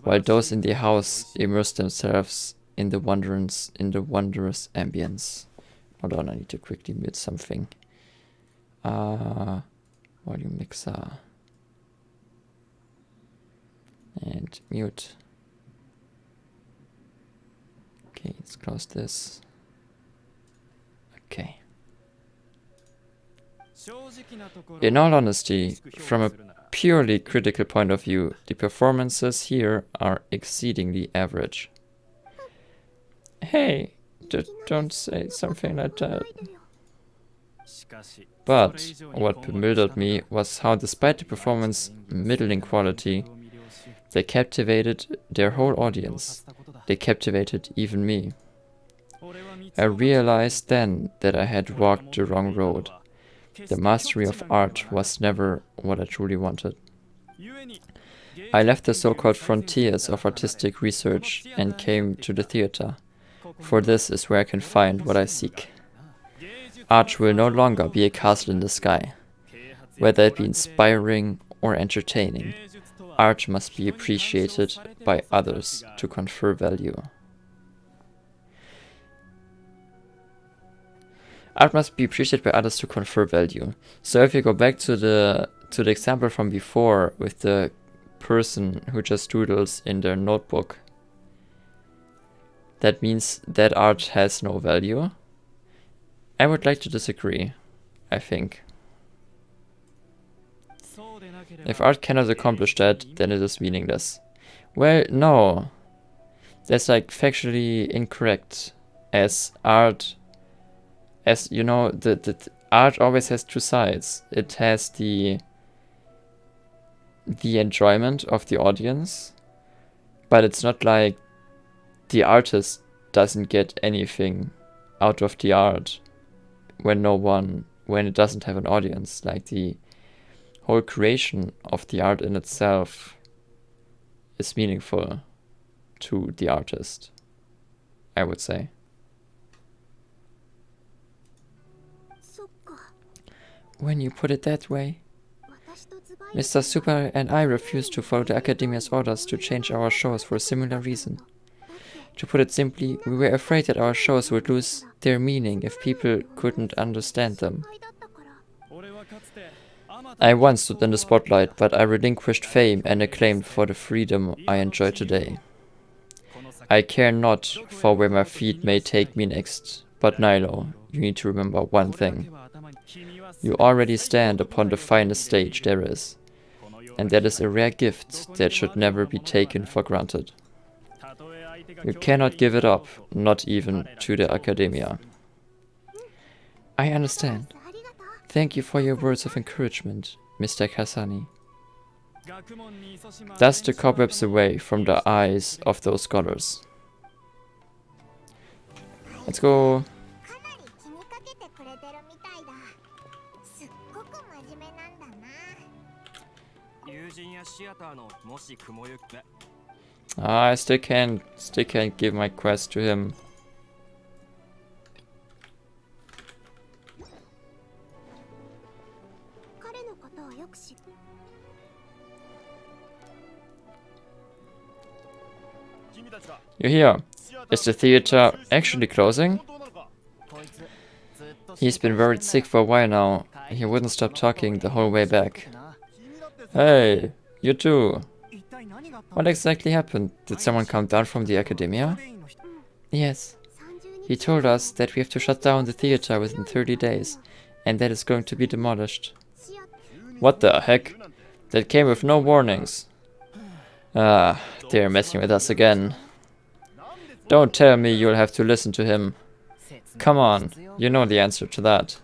while those in the house immersed themselves in the wondrous ambience. Hold on, I need to quickly mute something. Volume mixer. And mute. Okay, let's close this. Okay. In all honesty, from a purely critical point of view, the performances here are exceedingly average. Hey, don't say something like that. But what bewildered me was how, despite the performance middling quality, they captivated their whole audience. They captivated even me. I realized then that I had walked the wrong road. The mastery of art was never what I truly wanted. I left the so-called frontiers of artistic research and came to the theater, for this is where I can find what I seek. Art will no longer be a castle in the sky. Whether it be inspiring or entertaining, art must be appreciated by others to confer value. Art must be appreciated by others to confer value. So if you go back to the example from before with the person who just doodles in their notebook, that means that art has no value. I would like to disagree, I think. If art cannot accomplish that, then it is meaningless. Well, no. That's like factually incorrect, as art... As you know, the art always has two sides. It has the enjoyment of the audience, but it's not like the artist doesn't get anything out of the art when it doesn't have an audience. Like, the whole creation of the art in itself is meaningful to the artist, I would say. When you put it that way. Mr. Super and I refused to follow the Academia's orders to change our shows for a similar reason. To put it simply, we were afraid that our shows would lose their meaning if people couldn't understand them. I once stood in the spotlight, but I relinquished fame and acclaim for the freedom I enjoy today. I care not for where my feet may take me next, but Nilo, you need to remember one thing. You already stand upon the finest stage there is, and that is a rare gift that should never be taken for granted. You cannot give it up, not even to the Academia. I understand. Thank you for your words of encouragement, Mr. Kasani. Dust the cobwebs away from the eyes of those scholars. Let's go. I still can't give my quest to him. You're here. Is the theater actually closing? He's been worried sick for a while now. He wouldn't stop talking the whole way back. Hey, you too. What exactly happened? Did someone come down from the Academia? Yes. He told us that we have to shut down the theater within 30 days, and that it's going to be demolished. What the heck? That came with no warnings. Ah, they're messing with us again. Don't tell me you'll have to listen to him. Come on, you know the answer to that.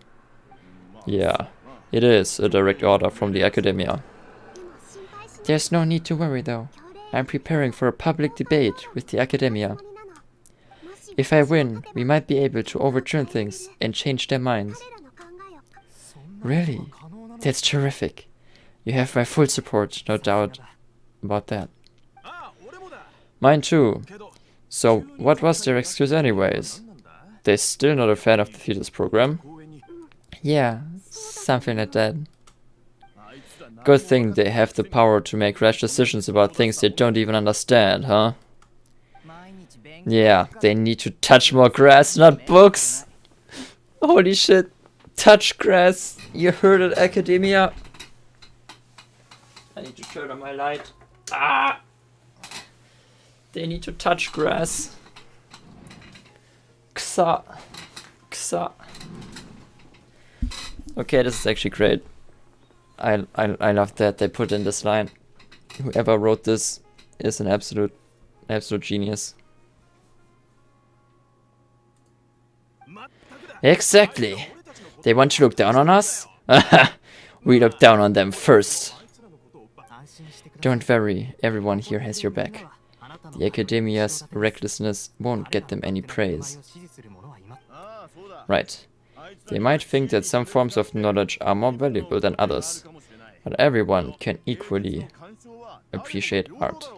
Yeah, it is a direct order from the Academia. There's no need to worry though. I'm preparing for a public debate with the Academia. If I win, we might be able to overturn things and change their minds. Really? That's terrific. You have my full support, no doubt about that. Mine too. So, what was their excuse anyways? They're still not a fan of the theater's program? Yeah, something like that. Good thing they have the power to make rash decisions about things they don't even understand, huh? Yeah, they need to touch more grass, not books! Holy shit! Touch grass! You heard it, Academia! I need to turn on my light. Ah! They need to touch grass. Ksa. Ksa. Okay, this is actually great. I love that they put in this line. Whoever wrote this is an absolute genius. Exactly. They want to look down on us? We look down on them first. Don't worry, everyone here has your back. The Academia's recklessness won't get them any praise. Right. They might think that some forms of knowledge are more valuable than others, but everyone can equally appreciate art.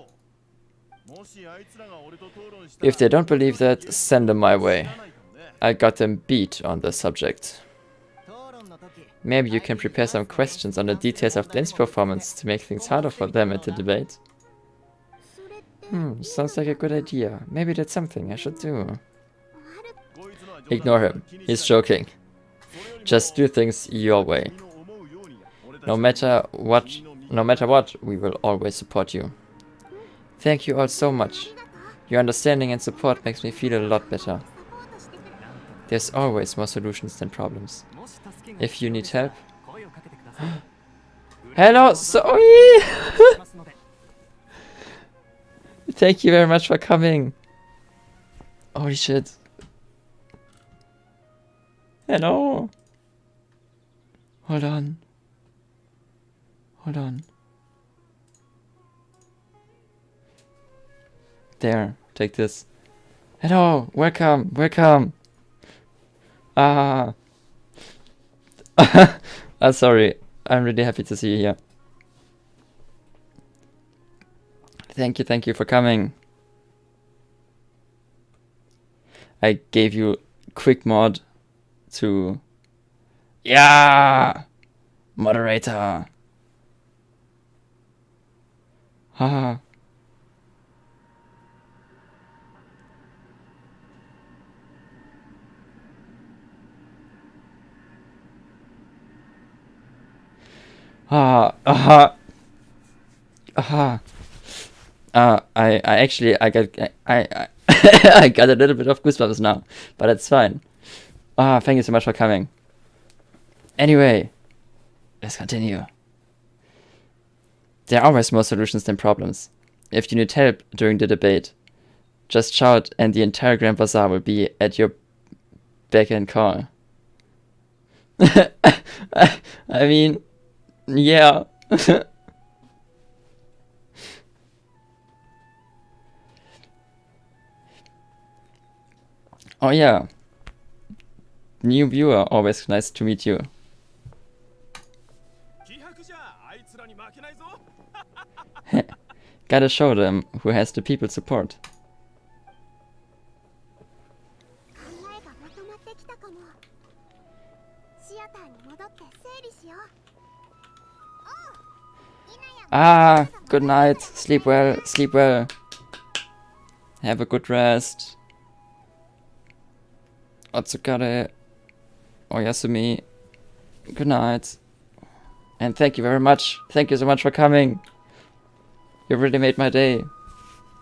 If they don't believe that, send them my way. I got them beat on the subject. Maybe you can prepare some questions on the details of Blaine's performance to make things harder for them at the debate. Sounds like a good idea. Maybe that's something I should do. Ignore him. He's joking. Just do things your way. No matter what, we will always support you. Thank you all so much. Your understanding and support makes me feel a lot better. There's always more solutions than problems. If you need help... Hello, Zoe! Thank you very much for coming. Holy shit. Hello. Hold on. Hold on. There, take this. Hello, welcome, welcome. Sorry. I'm really happy to see you here. Thank you for coming. I gave you quick mod to... Yeah! Moderator. Haha. I got I got a little bit of goosebumps now, but it's fine. Thank you so much for coming. Anyway, let's continue. There are always more solutions than problems. If you need help during the debate, just shout and the entire Grand Bazaar will be at your beck and call. I mean, yeah. Oh yeah. New viewer, always nice to meet you. Gotta show them who has the people's support. Good night. Sleep well. Sleep well. Have a good rest. Otsukare. Oyasumi. Good night. And thank you very much. Thank you so much for coming. You really made my day.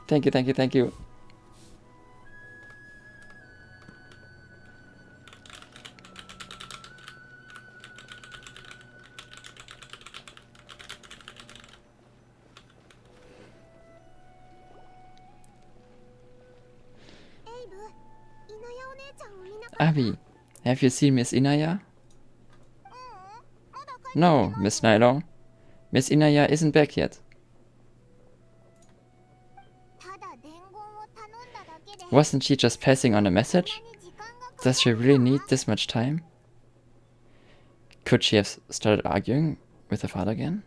Thank you, thank you, thank you. Abi, have you seen Miss Inaya? No, Miss Nylon. Miss Inaya isn't back yet. Wasn't she just passing on a message? Does she really need this much time? Could she have started arguing with her father again?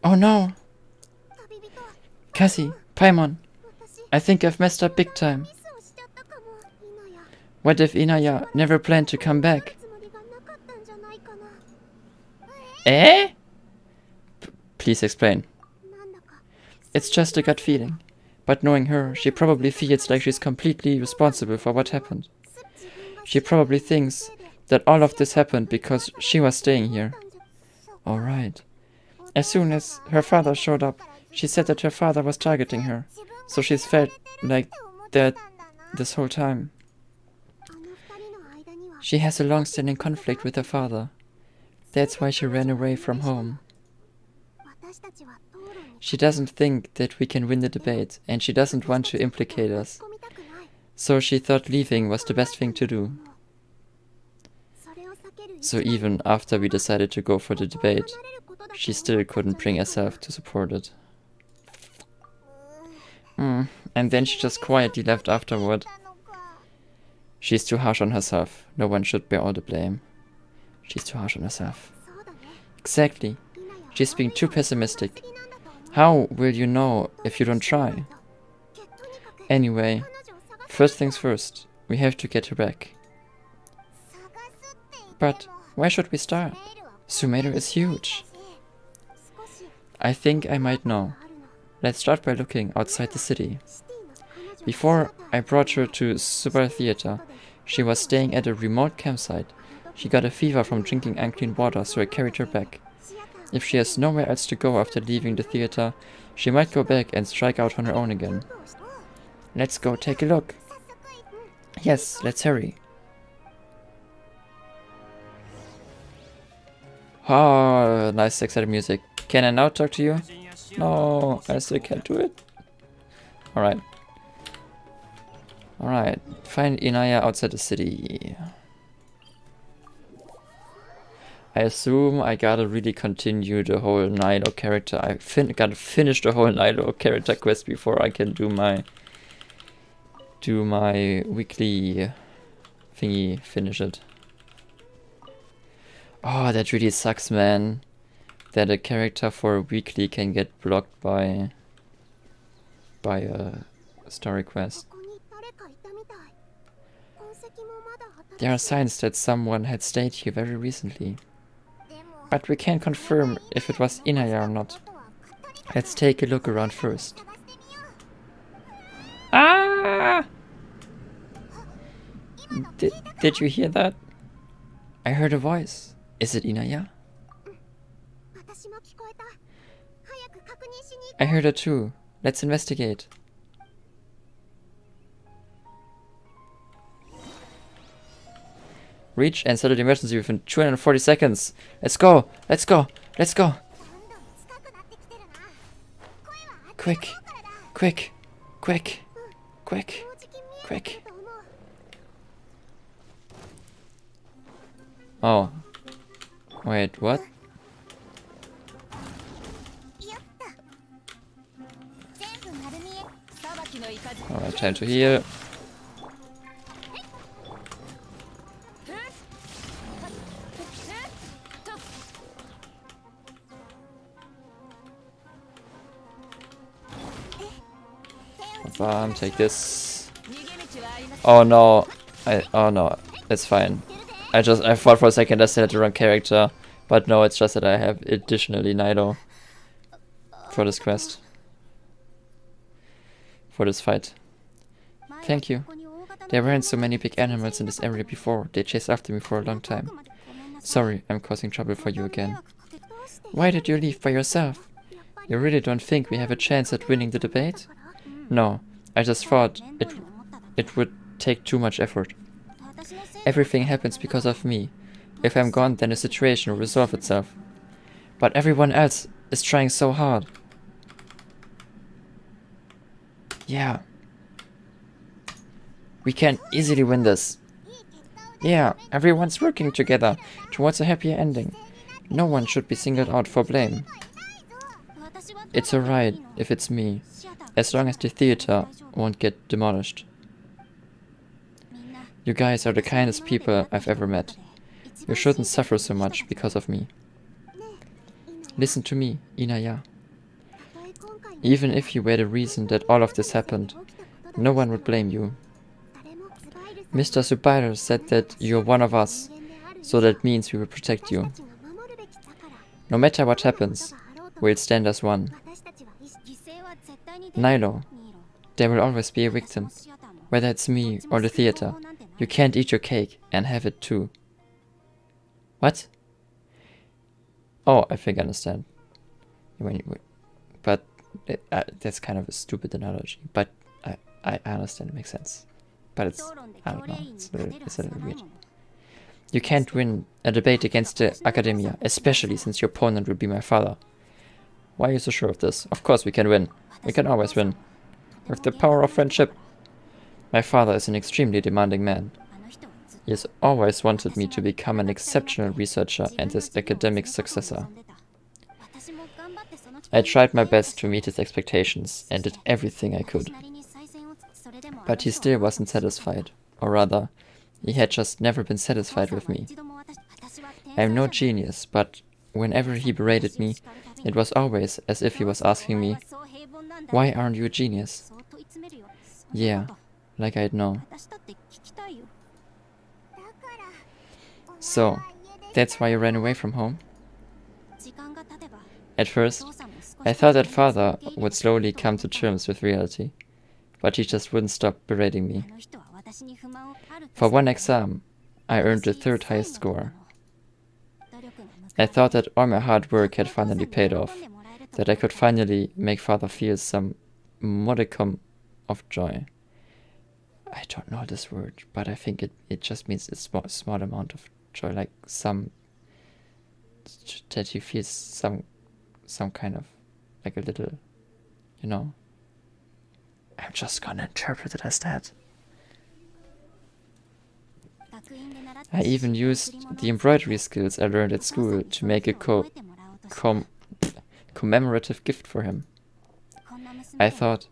Oh no! Cassie, Paimon, I think I've messed up big time. What if Inaya never planned to come back? Eh? Please explain. It's just a gut feeling. But knowing her, she probably feels like she's completely responsible for what happened. She probably thinks that all of this happened because she was staying here. Alright. As soon as her father showed up, she said that her father was targeting her. So she's felt like that this whole time. She has a long-standing conflict with her father. That's why she ran away from home. She doesn't think that we can win the debate, and she doesn't want to implicate us. So she thought leaving was the best thing to do. So even after we decided to go for the debate, she still couldn't bring herself to support it. And then she just quietly left afterward. She's too harsh on herself. No one should bear all the blame. She's too harsh on herself. Exactly. She's being too pessimistic. How will you know if you don't try? Anyway, first things first, we have to get her back. But where should we start? Sumeru is huge. I think I might know. Let's start by looking outside the city. Before I brought her to Super Theater, she was staying at a remote campsite. She got a fever from drinking unclean water, so I carried her back. If she has nowhere else to go after leaving the theater, she might go back and strike out on her own again. Let's go take a look. Yes, let's hurry. Oh, nice excited music. Can I now talk to you? No, I still can't do it. Alright. Alright, find Inaya outside the city. I assume I gotta really continue the whole Nilo character. Gotta finish the whole Nilo character quest before I can do my weekly thingy, finish it. Oh, that really sucks, man. That a character for a weekly can get blocked by a story quest. There are signs that someone had stayed here very recently. But we can't confirm if it was Inaya or not. Let's take a look around first. Ah! Did you hear that? I heard a voice. Is it Inaya? I heard her too. Let's investigate. Reach and settle the emergency within 240 seconds. Let's go! Let's go! Let's go! Quick! Quick! Quick! Quick! Quick! Oh. Wait, what? Alright, time to heal. Take this. Oh no. Oh no. It's fine. I thought for a second I said the wrong character. But no, it's just that I have additionally Nilo for this quest. For this fight. Thank you. There weren't so many big animals in this area before. They chased after me for a long time. Sorry, I'm causing trouble for you again. Why did you leave by yourself? You really don't think we have a chance at winning the debate? No, I just thought it would take too much effort. Everything happens because of me. If I'm gone, then the situation will resolve itself. But everyone else is trying so hard. Yeah. We can easily win this. Yeah, everyone's working together towards a happier ending. No one should be singled out for blame. It's alright if it's me, as long as the theater won't get demolished. You guys are the kindest people I've ever met. You shouldn't suffer so much because of me. Listen to me, Inaya. Even if you were the reason that all of this happened, no one would blame you. Mr. Subaru said that you're one of us, so that means we will protect you. No matter what happens, we'll stand as one. Nilo, there will always be a victim, whether it's me or the theater. You can't eat your cake and have it too. What? Oh, I think I understand. But that's kind of a stupid analogy. But I understand, it makes sense. But it's, I don't know, it's a little weird. You can't win a debate against the Academia, especially since your opponent will be my father. Why are you so sure of this? Of course we can win. We can always win. With the power of friendship. My father is an extremely demanding man. He has always wanted me to become an exceptional researcher and his academic successor. I tried my best to meet his expectations and did everything I could. But he still wasn't satisfied. Or rather, he had just never been satisfied with me. I am no genius, but whenever he berated me, it was always as if he was asking me, "Why aren't you a genius?" Yeah, like I'd know. So, that's why you ran away from home? At first, I thought that father would slowly come to terms with reality, but he just wouldn't stop berating me. For one exam, I earned the third highest score. I thought that all my hard work had finally paid off, that I could finally make father feel some modicum of joy. I don't know this word, but I think it just means a small amount of joy, like that he feels some kind of, like a little, you know. I'm just gonna interpret it as that. I even used the embroidery skills I learned at school to make a commemorative gift for him. I thought,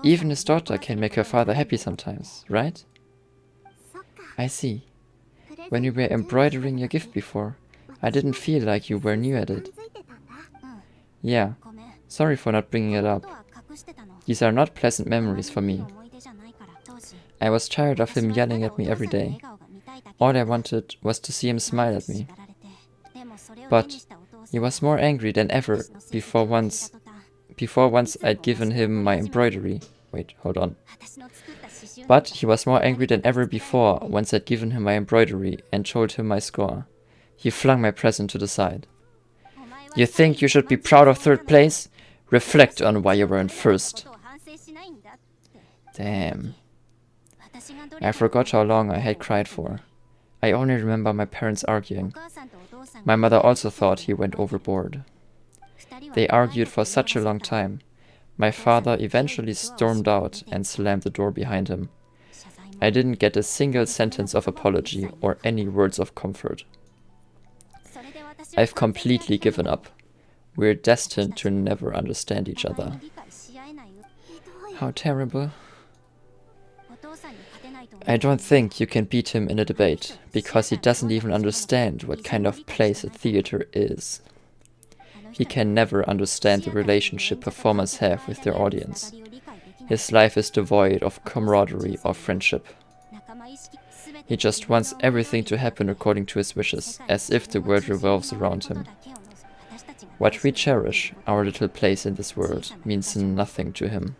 even his daughter can make her father happy sometimes, right? I see. When you were embroidering your gift before, I didn't feel like you were new at it. Yeah, sorry for not bringing it up. These are not pleasant memories for me. I was tired of him yelling at me every day. All I wanted was to see him smile at me. But he was more angry than ever before once I'd given him my embroidery. Wait, hold on. But he was more angry than ever before once I'd given him my embroidery and told him my score. He flung my present to the side. You think you should be proud of third place? Reflect on why you weren't first. Damn. I forgot how long I had cried for. I only remember my parents arguing. My mother also thought he went overboard. They argued for such a long time. My father eventually stormed out and slammed the door behind him. I didn't get a single sentence of apology or any words of comfort. I've completely given up. We're destined to never understand each other. How terrible. I don't think you can beat him in a debate, because he doesn't even understand what kind of place a theater is. He can never understand the relationship performers have with their audience. His life is devoid of camaraderie or friendship. He just wants everything to happen according to his wishes, as if the world revolves around him. What we cherish, our little place in this world, means nothing to him.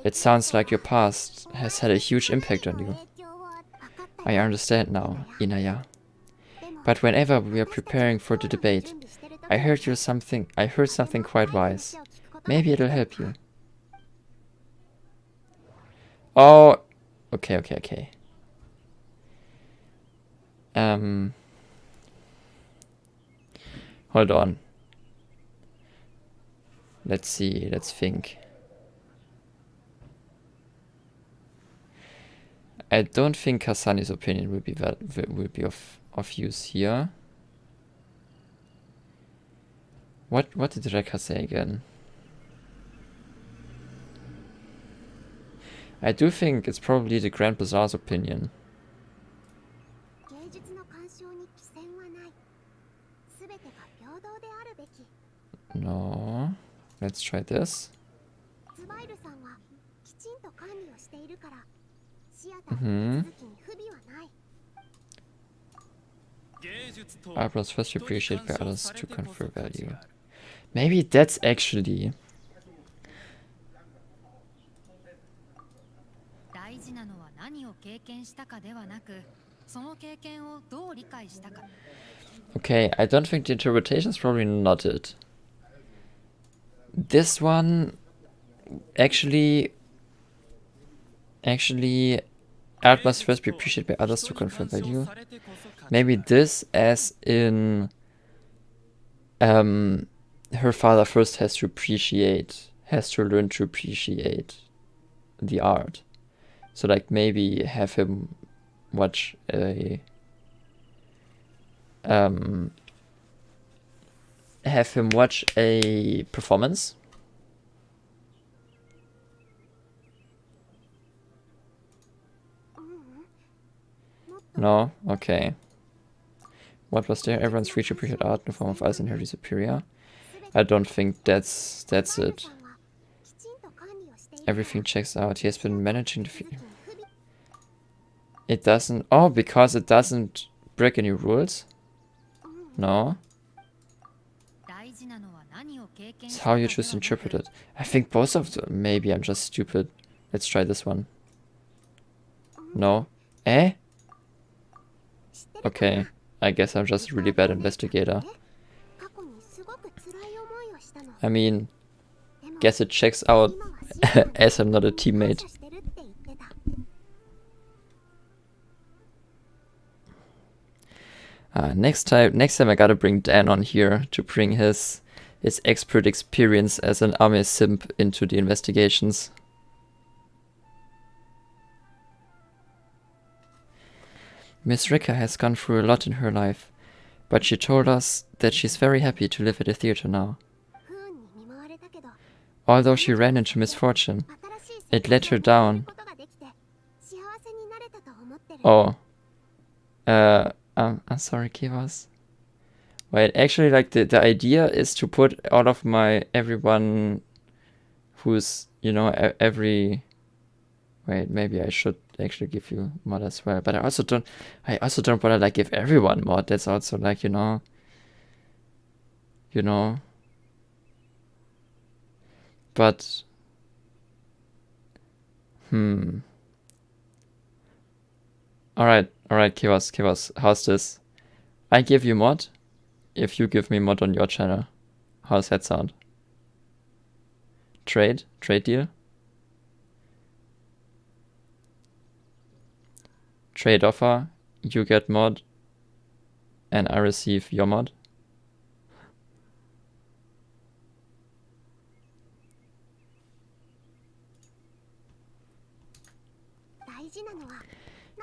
It sounds like your past has had a huge impact on you. I understand now, Inaya. But whenever we are preparing for the debate, I heard something quite wise. Maybe it'll help you. Oh, okay. Hold on. Let's see, let's think. I don't think Kasani's opinion will be of use here. What did Rekha say again? I do think it's probably the Grand Bazaar's opinion. No. Let's try this. Eyebrows first appreciated by others to confer value. Maybe that's actually... Okay, I don't think the interpretation is probably not it. This one actually Actually, art must first be appreciated by others to confer value. Maybe this as in her father first has to learn to appreciate the art. So like maybe have him watch a performance. No? Okay. What was there? Everyone's free to appreciate art in the form of us inherently superior. I don't think that's it. Everything checks out. He has been managing the it doesn't... Oh, because it doesn't break any rules? No. It's how you choose to interpret it. I think both of them. Maybe I'm just stupid. Let's try this one. No. Eh? Okay. I guess I'm just a really bad investigator. I mean, guess it checks out as I'm not a teammate. Next time I gotta bring Dan on here to bring his expert experience as an army simp into the investigations. Miss Ricker has gone through a lot in her life, but she told us that she's very happy to live at the theater now. Although she ran into misfortune, it let her down. Oh. I'm sorry, Kivas. Wait, actually, like, the idea is to put all of everyone who's, you know, every... Wait, maybe I should actually give you mod as well. But I also don't want to, like, give everyone mod. That's also, like, you know... But... Alright, Kivas, how's this? I give you mod, if you give me mod on your channel. How's that sound? Trade deal? Trade offer, you get mod, and I receive your mod.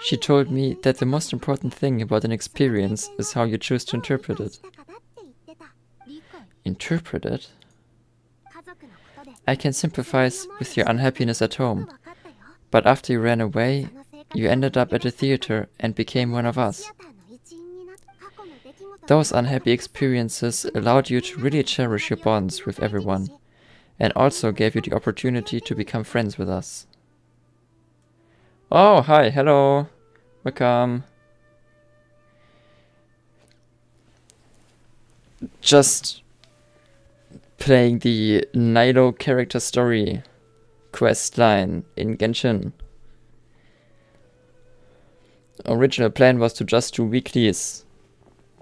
She told me that the most important thing about an experience is how you choose to interpret it. Interpret it? I can sympathize with your unhappiness at home, but after you ran away, you ended up at the theater and became one of us. Those unhappy experiences allowed you to really cherish your bonds with everyone, and also gave you the opportunity to become friends with us. Oh, hi, hello, welcome. Just playing the Nilo character story quest line in Genshin. Original plan was to just do weeklies.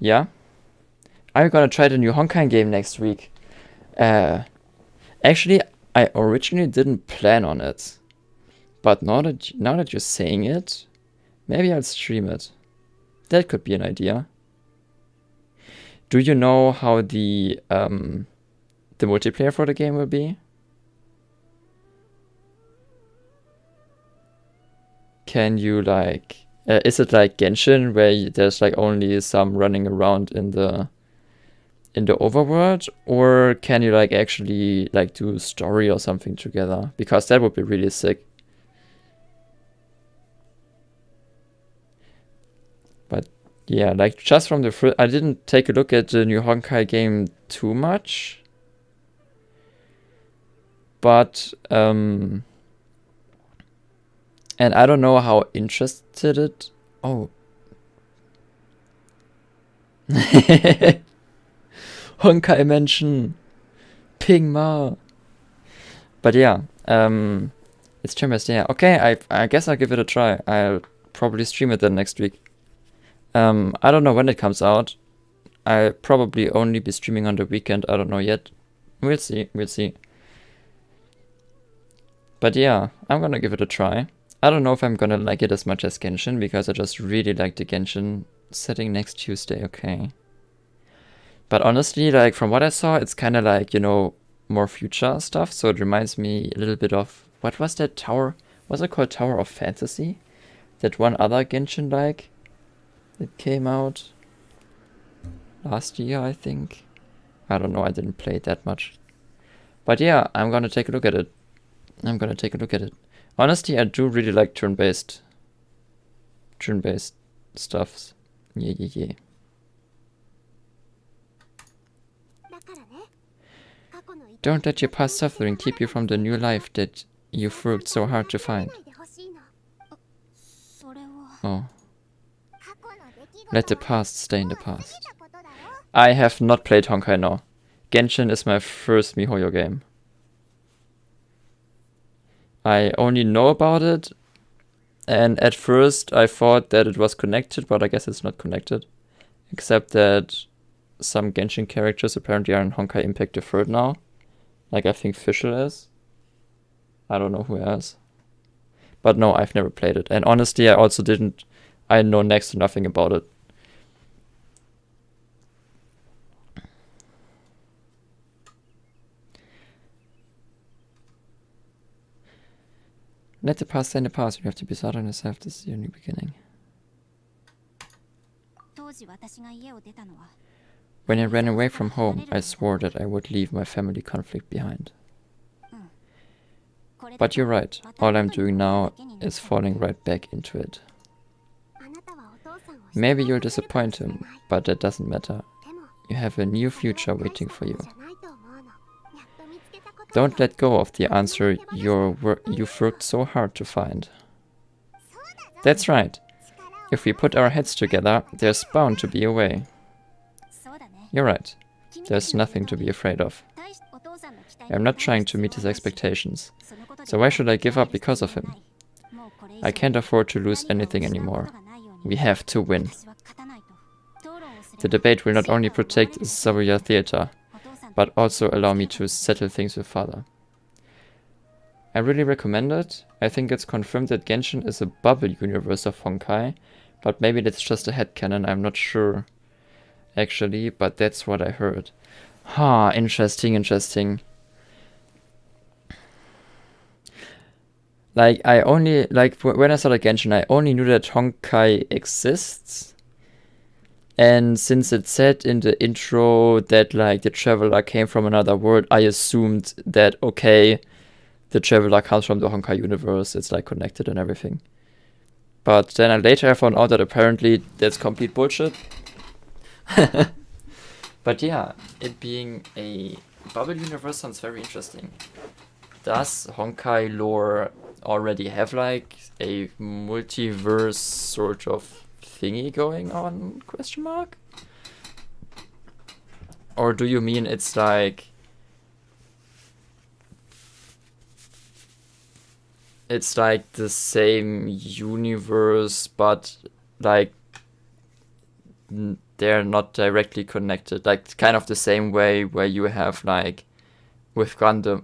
Yeah? I'm gonna try the new Honkai game next week. Actually, I originally didn't plan on it. But now that you're saying it, maybe I'll stream it. That could be an idea. Do you know how the multiplayer for the game will be? Can you like... is it like Genshin, where there's like only some running around in the overworld? Or can you like actually like do story or something together? Because that would be really sick. Yeah, like just from the I didn't take a look at the new Honkai game too much. But, and I don't know how interested it... Oh. Honkai Mansion. Ping Ma. But yeah, it's Chambers, yeah. Okay, I guess I'll give it a try. I'll probably stream it then next week. I don't know when it comes out. I'll probably only be streaming on the weekend. I don't know yet. We'll see. But yeah, I'm gonna give it a try. I don't know if I'm gonna like it as much as Genshin, because I just really like the Genshin setting next Tuesday, okay. But honestly, like, from what I saw, it's kind of like, you know, more future stuff, so it reminds me a little bit of, what was that tower? Was it called Tower of Fantasy? That one other Genshin, like, that came out last year, I think. I don't know, I didn't play it that much. But yeah, I'm gonna take a look at it. Honestly, I do really like turn-based stuffs. Yeah. Don't let your past suffering keep you from the new life that you've worked so hard to find. Oh. Let the past stay in the past. I have not played Honkai no. Genshin is my first MiHoYo game. I only know about it, and at first I thought that it was connected, but I guess it's not connected. Except that some Genshin characters apparently are in Honkai Impact I now. Like, I think Fischl is. I don't know who else. But no, I've never played it. And honestly, I know next to nothing about it. Let the past stay in the past. You have to be sad on yourself. This is your new beginning. When I ran away from home, I swore that I would leave my family conflict behind. But you're right. All I'm doing now is falling right back into it. Maybe you'll disappoint him, but that doesn't matter. You have a new future waiting for you. Don't let go of the answer you've worked so hard to find. That's right. If we put our heads together, there's bound to be a way. You're right. There's nothing to be afraid of. I'm not trying to meet his expectations. So why should I give up because of him? I can't afford to lose anything anymore. We have to win. The debate will not only protect Zabuya Theater, but also allow me to settle things with father. I really recommend it. I think it's confirmed that Genshin is a bubble universe of Honkai, but maybe that's just a headcanon, I'm not sure actually, but that's what I heard. Interesting. Like, when I started Genshin, I only knew that Honkai exists. And since it said in the intro that, like, the traveler came from another world, I assumed that, okay, the traveler comes from the Honkai universe, it's, like, connected and everything. But then later I found out that apparently that's complete bullshit. But yeah, it being a bubble universe sounds very interesting. Does Honkai lore already have, like, a multiverse sort of thingy going on, question mark? Or do you mean it's like the same universe, but like they're not directly connected, like kind of the same way where you have like with the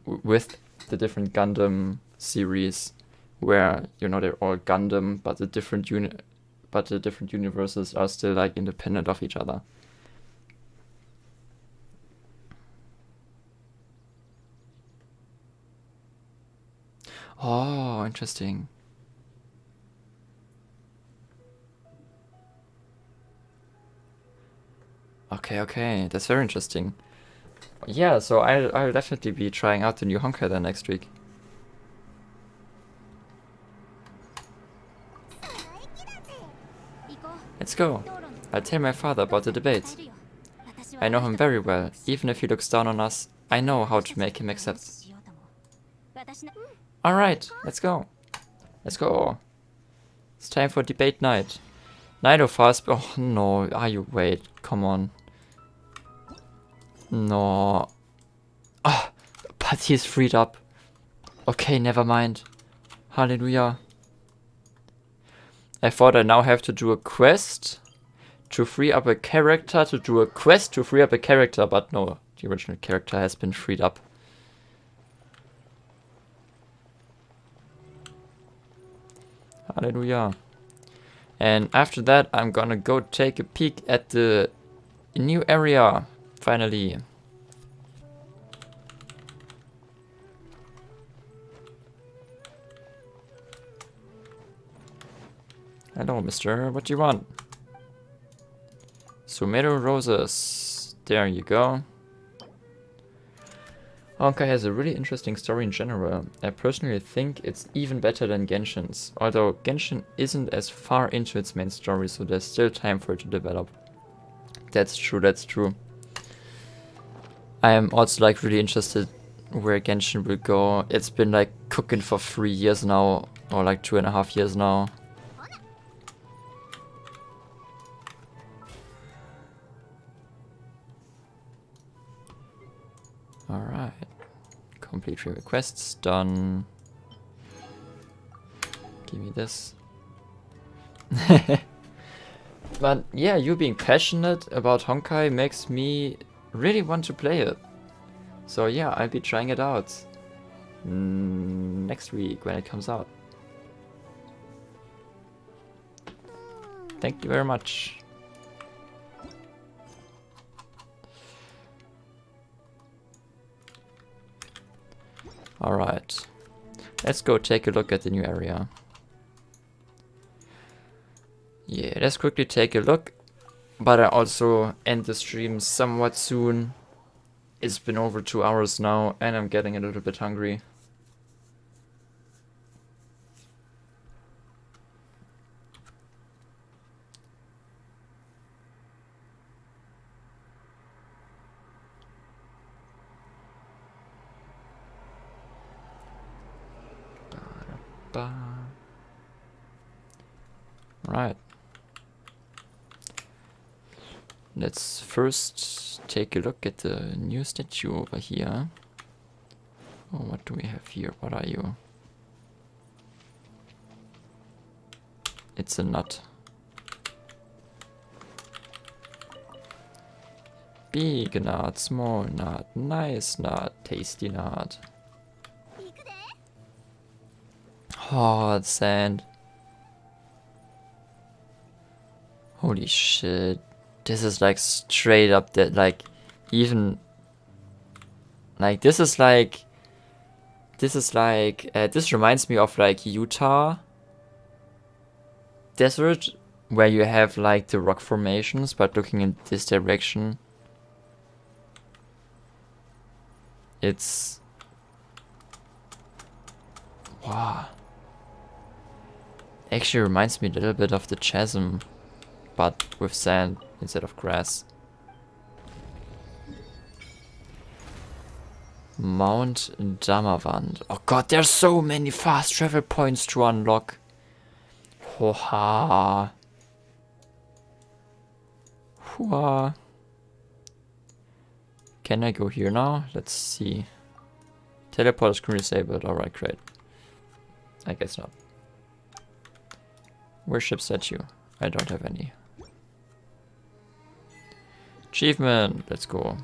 different Gundam series, where, you know, they're all Gundam, but the different universes are still like independent of each other. Oh, interesting. Okay, that's very interesting. Yeah, so I'll definitely be trying out the new Honkai then next week. Let's go. I'll tell my father about the debate. I know him very well. Even if he looks down on us, I know how to make him accept. Alright, let's go. It's time for debate night. Night of fast. Oh no, wait, come on. No. Ah, but he's freed up. Okay, never mind. Hallelujah. I thought I now have to do a quest to free up a character but no, the original character has been freed up. Hallelujah. And after that, I'm gonna go take a peek at the new area, finally. Hello, mister. What do you want? Sumeru roses. There you go. Honkai has a really interesting story in general. I personally think it's even better than Genshin's, although Genshin isn't as far into its main story, so there's still time for it to develop. That's true, that's true. I am also like really interested where Genshin will go. It's been like cooking for 3 years now, or like 2.5 years now. Alright. Complete 3 requests, done. Give me this. But yeah, you being passionate about Honkai makes me really want to play it. So yeah, I'll be trying it out next week when it comes out. Thank you very much. Alright, let's go take a look at the new area. Yeah, let's quickly take a look, but I also end the stream somewhat soon. It's been over 2 hours now and I'm getting a little bit hungry. Right. Let's first take a look at the new statue over here. Oh, what do we have here? What are you? It's a nut. Big nut, small nut, nice nut, tasty nut. Hard sand. Holy shit. This is like straight up that, like, even like this reminds me of like Utah desert, where you have like the rock formations, but looking in this direction, it's wow. Actually reminds me a little bit of the chasm, but with sand instead of grass. Mount Damavand. Oh god, there's so many fast travel points to unlock. Hoha. Hua. Can I go here now? Let's see. Teleport is currently disabled. Alright, great. I guess not. Worship statue. I don't have any. Achievement. Let's go.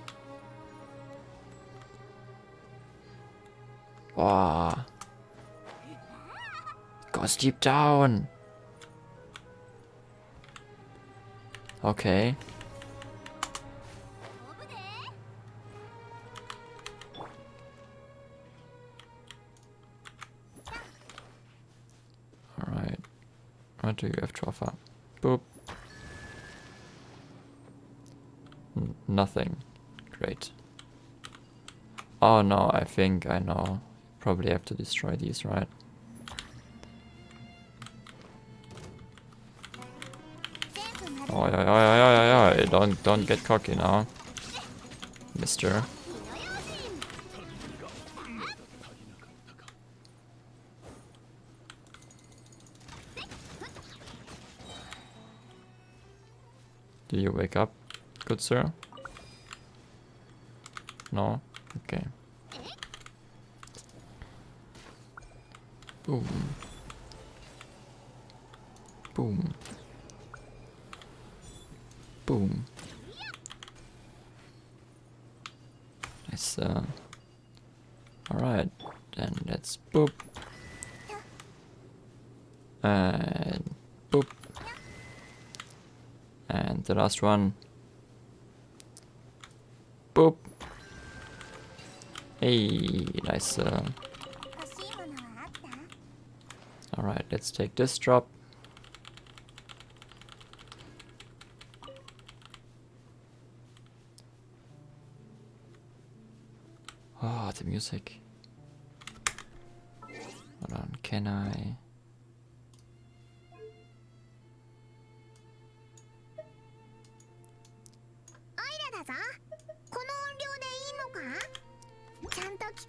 Wow. Goes deep down. Okay. Alright. What do you have to offer? Boop. Nothing. Great. Oh no, I think I know. Probably have to destroy these, right? Oh yeah. Don't get cocky now, mister. Do you wake up, good sir? No? Okay. Boom. Boom. Boom. Nice. Alright, then let's boop. And boop. And the last one. Boop. Hey, nice. Alright, let's take this drop. Oh, the music. Hold on, can I?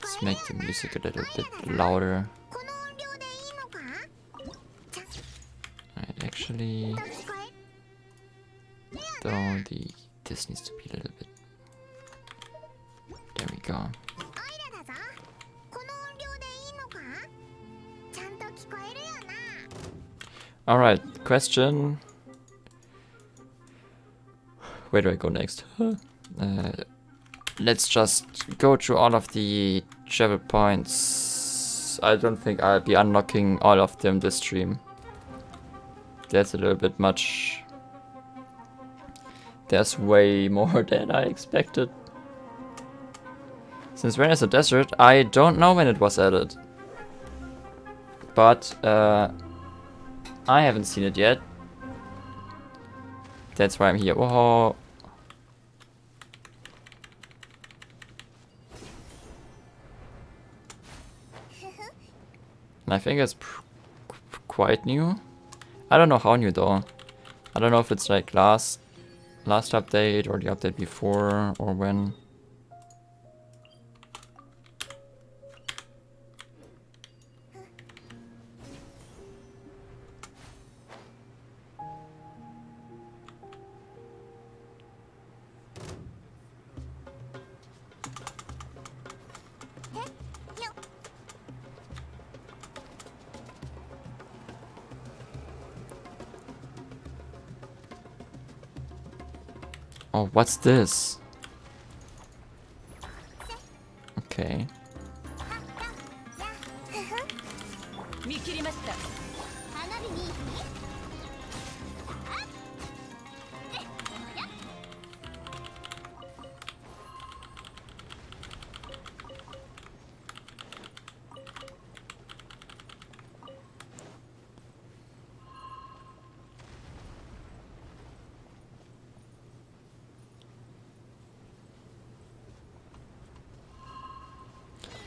Let's make the music a little bit louder. Right, actually, though this needs to be a little bit. There we go. Alright, question. Where do I go next? Let's just go through all of the travel points. I don't think I'll be unlocking all of them this stream. That's a little bit much. There's way more than I expected. Since when is a desert? I don't know when it was added. But I haven't seen it yet. That's why I'm here. Whoa. I think it's quite new. I don't know how new though. I don't know if it's like last update or the update before or when. Oh, what's this? Okay.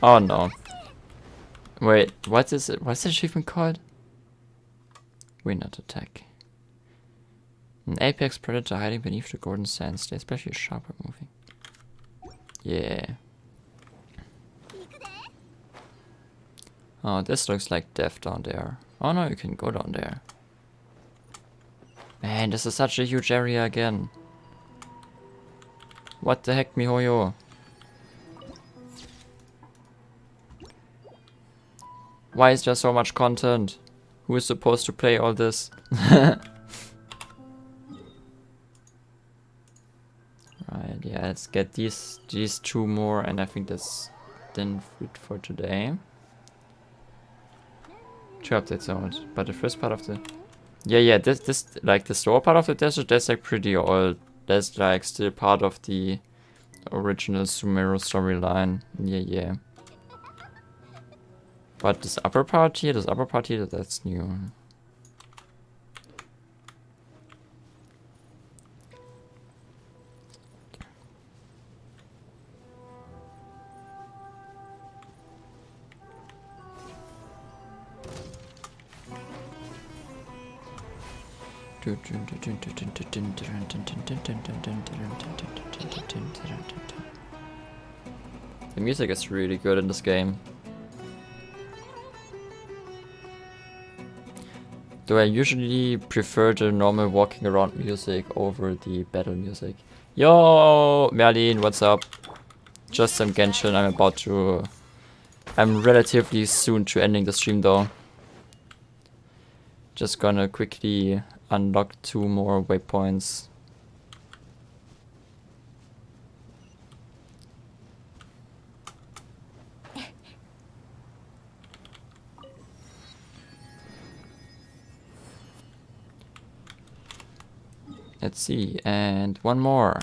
Oh no. Wait, what is it? What's the achievement called? Win not attack. An apex predator hiding beneath the golden sand stay especially sharp at moving. Yeah. Oh, this looks like death down there. Oh no, you can go down there. Man, this is such a huge area again. What the heck, miHoYo? Why is there so much content? Who is supposed to play all this? Right, yeah, let's get these two more, and I think that's then it for today. 2 updates out, but the first part of the this like the store part of the desert, that's like pretty old. That's like still part of the original Sumeru storyline. Yeah. But this upper part here, that's new. The music is really good in this game. Though I usually prefer the normal walking around music over the battle music. Yo, Merlin, what's up? Just some Genshin. I'm relatively soon to ending the stream though. Just gonna quickly unlock 2 more waypoints. Let's see, and one more.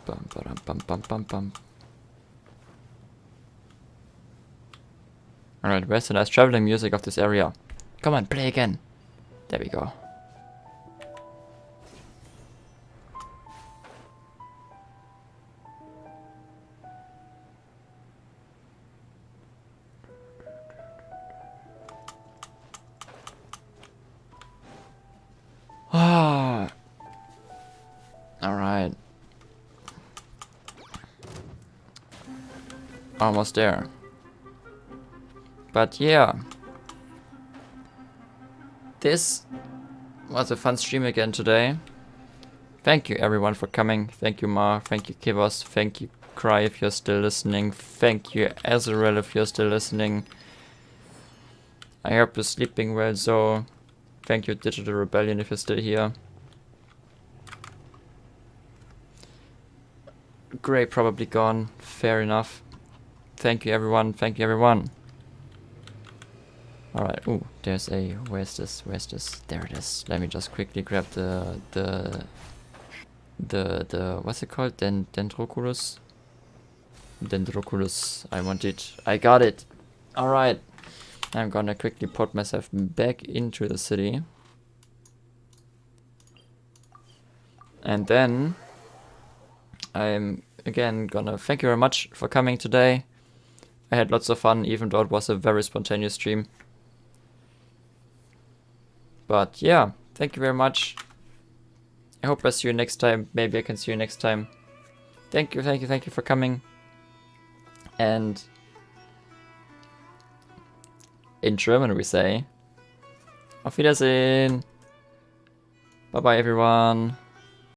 Bum, ba-dum, bum, bum, bum, bum. Alright, where's the nice traveling music of this area? Come on, play again. There we go. Ah. Alright. Almost there. But yeah. This was a fun stream again today. Thank you everyone for coming. Thank you Ma, thank you Kivos, thank you Cry if you're still listening. Thank you Azrael if you're still listening. I hope you're sleeping well, so thank you Digital Rebellion if you're still here. Gray probably gone, fair enough. Thank you everyone, thank you everyone. Alright, ooh, there's a, where's this, there it is. Let me just quickly grab the what's it called, Dendroculus? Dendroculus, I want it, I got it. Alright, I'm gonna quickly put myself back into the city. And then, I'm again gonna thank you very much for coming today. I had lots of fun, even though it was a very spontaneous stream. But yeah, thank you very much. I hope I see you next time. Maybe I can see you next time. Thank you for coming. And in German we say, Auf Wiedersehen. Bye bye everyone.